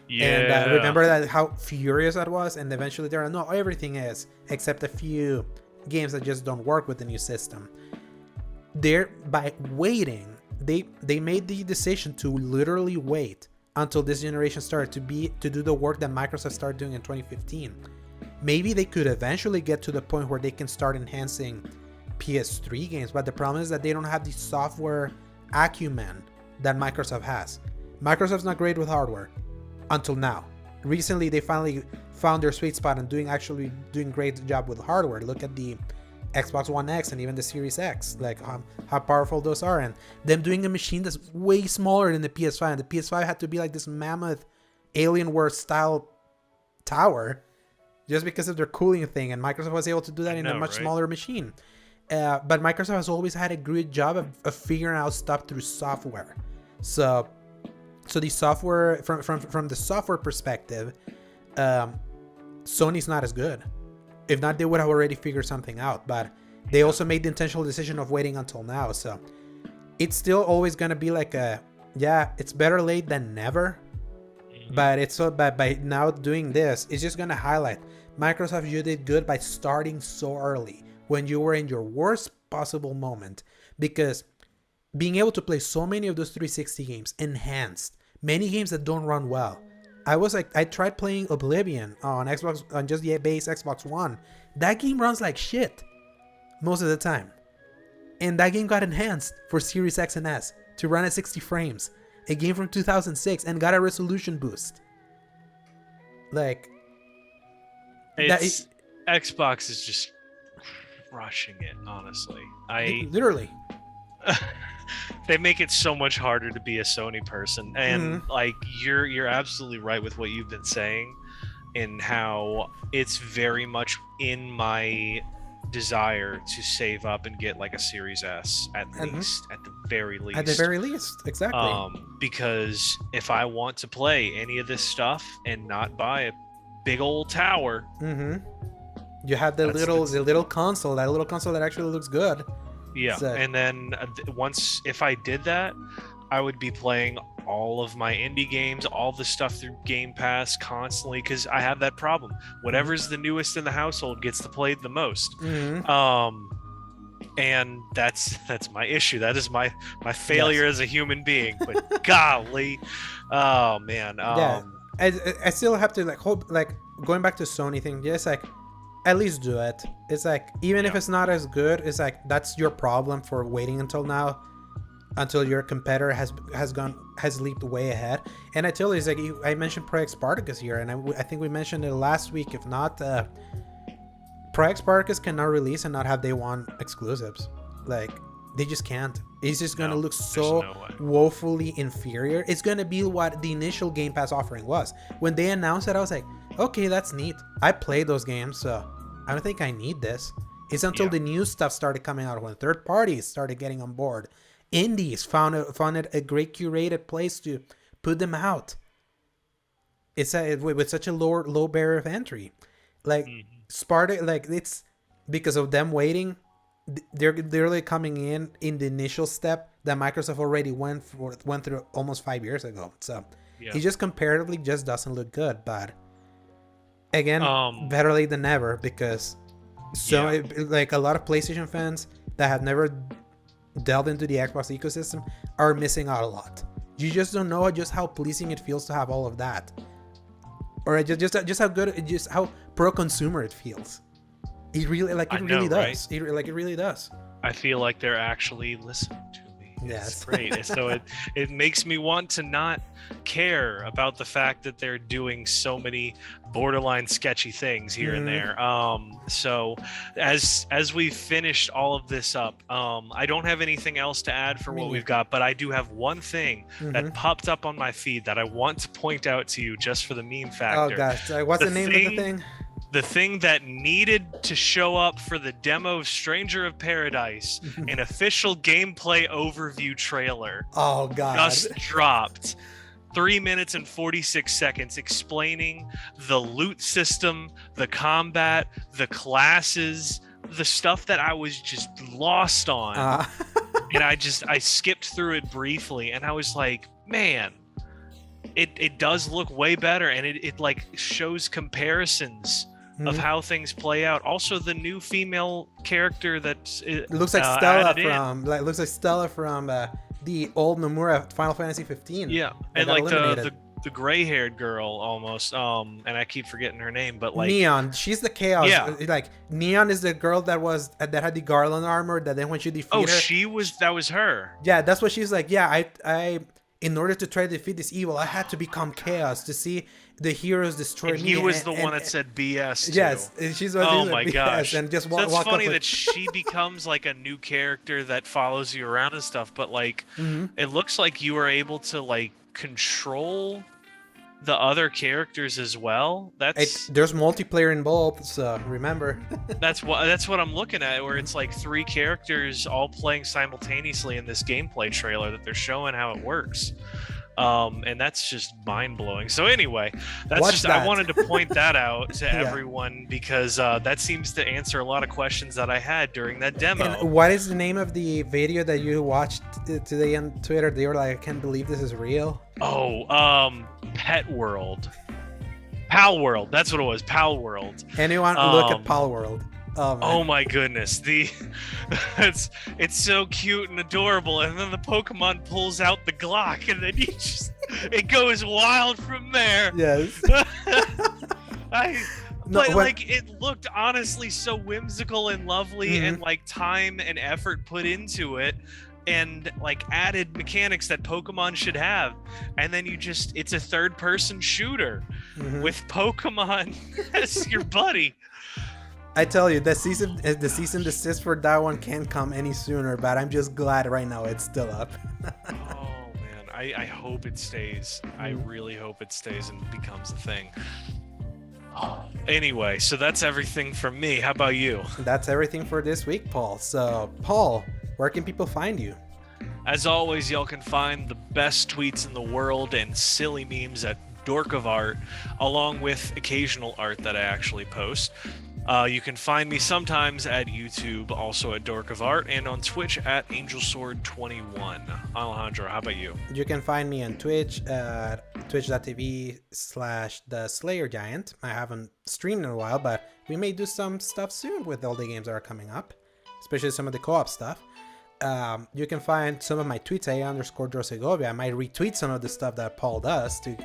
Yeah. And remember that how furious that was, and eventually they're like, no, everything is, except a few games that just don't work with the new system. By waiting, they made the decision to literally wait until this generation started to do the work that Microsoft started doing in 2015. Maybe they could eventually get to the point where they can start enhancing PS3 games, but the problem is that they don't have the software acumen that Microsoft has. Microsoft's not great with hardware until now. Recently, they finally found their sweet spot and doing great job with hardware. Look at the Xbox One X and even the Series X, like how powerful those are, and them doing a machine that's way smaller than the PS5. And the PS5 had to be like this mammoth Alienware style tower just because of their cooling thing, and Microsoft was able to do that in a much smaller machine. But Microsoft has always had a great job of figuring out stuff through software. So the software, from the software perspective, Sony's not as good. If not, they would have already figured something out. But they also made the intentional decision of waiting until now. So it's still always going to be like yeah, it's better late than never. But it's so by now doing this, it's just gonna highlight Microsoft. You did good by starting so early when you were in your worst possible moment, because being able to play so many of those 360 games enhanced many games that don't run well. I tried playing Oblivion on Xbox, on just the base Xbox One. That game runs like shit most of the time, and that game got enhanced for Series X and S to run at 60 frames. A game from 2006 and got a resolution boost. Like, Xbox is just crushing it. Honestly, literally. They make it so much harder to be a Sony person, and like you're absolutely right with what you've been saying, and how it's very much in my desire to save up and get like a Series S at least, at the very least. At the very least, exactly. Because if I want to play any of this stuff and not buy a big old tower, you have the little console, that little console that actually looks good. Yeah, so, and then once if I did that, I would be playing all of my indie games, all the stuff through Game Pass constantly, because I have that problem. Whatever's the newest in the household gets to play the most. And that's my issue. That is my failure as a human being. But golly, oh man. Yeah, I still have to hope, going back to Sony thing. Just at least do it. It's even if it's not as good, it's that's your problem for waiting until now, until your competitor has leaped way ahead. And I tell you, I mentioned Project Spartacus here, and I think we mentioned it last week. If not, Project Spartacus cannot release and not have day one exclusives. They just can't. It's just gonna look so woefully inferior. It's gonna be what the initial Game Pass offering was. When they announced it, I was like, okay, that's neat. I played those games, so I don't think I need this. It's until the new stuff started coming out, when third parties started getting on board. Indies found it a great curated place to put them out. It's with such a low barrier of entry. Sparta, it's because of them waiting. They're really coming in the initial step that Microsoft already went through almost 5 years ago. So it just comparatively just doesn't look good. But again, better late than never, because a lot of PlayStation fans that have never delved into the Xbox ecosystem are missing out a lot. You just don't know just how pleasing it feels to have all of that, or just how good, just how pro consumer it feels. It really does. Right? It really does. I feel like they're actually listening to me. Yes. It's great. So it makes me want to not care about the fact that they're doing so many borderline sketchy things here and there. So as we finished all of this up, I don't have anything else to add for what we've got, but I do have one thing that popped up on my feed that I want to point out to you just for the meme factor. Oh gosh, what's the name of the thing? The thing that needed to show up for the demo of Stranger of Paradise, an official gameplay overview trailer. Oh god. Just dropped. 3 minutes and 46 seconds explaining the loot system, the combat, the classes, the stuff that I was just lost on. And I skipped through it briefly, and I was like, man, it does look way better, and it shows comparisons of how things play out. Also, the new female character that looks like Stella from the old Nomura Final Fantasy 15. Yeah, and the gray-haired girl almost. And I keep forgetting her name, but Neon. She's the chaos. Yeah. Neon is the girl that had the garland armor. That then when she defeated her, that was her. Yeah, that's what she's like. Yeah, I in order to try to defeat this evil, I had to become chaos to see the heroes destroy me. He was the one that said BS too. Yes, she's the one my BS, gosh. and just so it's walk funny up that she becomes a new character that follows you around and stuff, but it looks like you are able to control the other characters as well. There's multiplayer involved, so remember. that's what I'm looking at, where it's 3 characters all playing simultaneously in this gameplay trailer that they're showing how it works. And that's just mind-blowing. So anyway, I wanted to point that out to everyone because that seems to answer a lot of questions that I had during that demo. And what is the name of the video that you watched today on Twitter? They were like, I can't believe this is real. Pet World. Pal World, that's what it was. Pal World. Anyone look at Pal World. Oh my goodness, it's so cute and adorable, and then the Pokemon pulls out the Glock, and then it goes wild from there. Yes. It looked honestly so whimsical and lovely, and like time and effort put into it, and like added mechanics that Pokemon should have, and then it's a third-person shooter with Pokemon as your buddy. I tell you, the cease and desist for that one can't come any sooner, but I'm just glad right now it's still up. Oh man, I hope it stays. I really hope it stays and becomes a thing. Anyway, so that's everything from me. How about you? That's everything for this week, Paul. So, Paul, where can people find you? As always, y'all can find the best tweets in the world and silly memes at Dork of Art, along with occasional art that I actually post. You can find me sometimes at YouTube, also at Dork of Art, and on Twitch at AngelSword21. Alejandro, how about you? You can find me on Twitch at twitch.tv/TheSlayerGiant. I haven't streamed in a while, but we may do some stuff soon with all the games that are coming up, especially some of the co-op stuff. You can find some of my tweets at _Drosegovia. I might retweet some of the stuff that Paul does to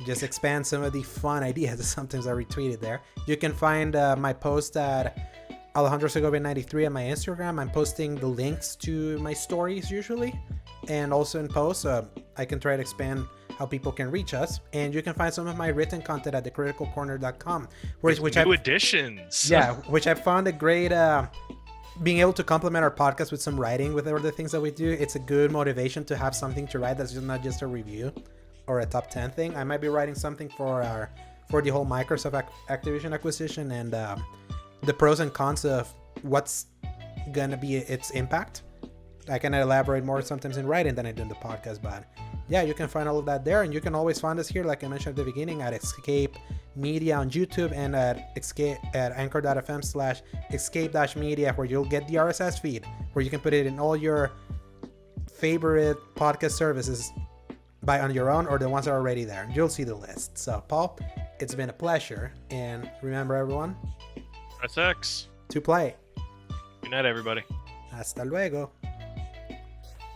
just expand some of the fun ideas that sometimes I retweeted there. You can find my post at Alejandro Segovia 93 on my Instagram. I'm posting the links to my stories usually, and also in posts I can try to expand how people can reach us. And you can find some of my written content at thecriticalcorner.com, which new additions. Yeah, which I found a great being able to complement our podcast with some writing with all the things that we do. It's a good motivation to have something to write that's just not just a review or a top 10 thing. I might be writing something for the whole Microsoft Activision acquisition and the pros and cons of what's gonna be its impact. I can elaborate more sometimes in writing than I do in the podcast, but yeah, you can find all of that there, and you can always find us here, like I mentioned at the beginning, at Escape Media on YouTube and at anchor.fm/escape-media, where you'll get the RSS feed, where you can put it in all your favorite podcast services on your own or the ones that are already there. You'll see the list. So, Paul, it's been a pleasure. And remember, everyone, press X to play. Good night, everybody. Hasta luego.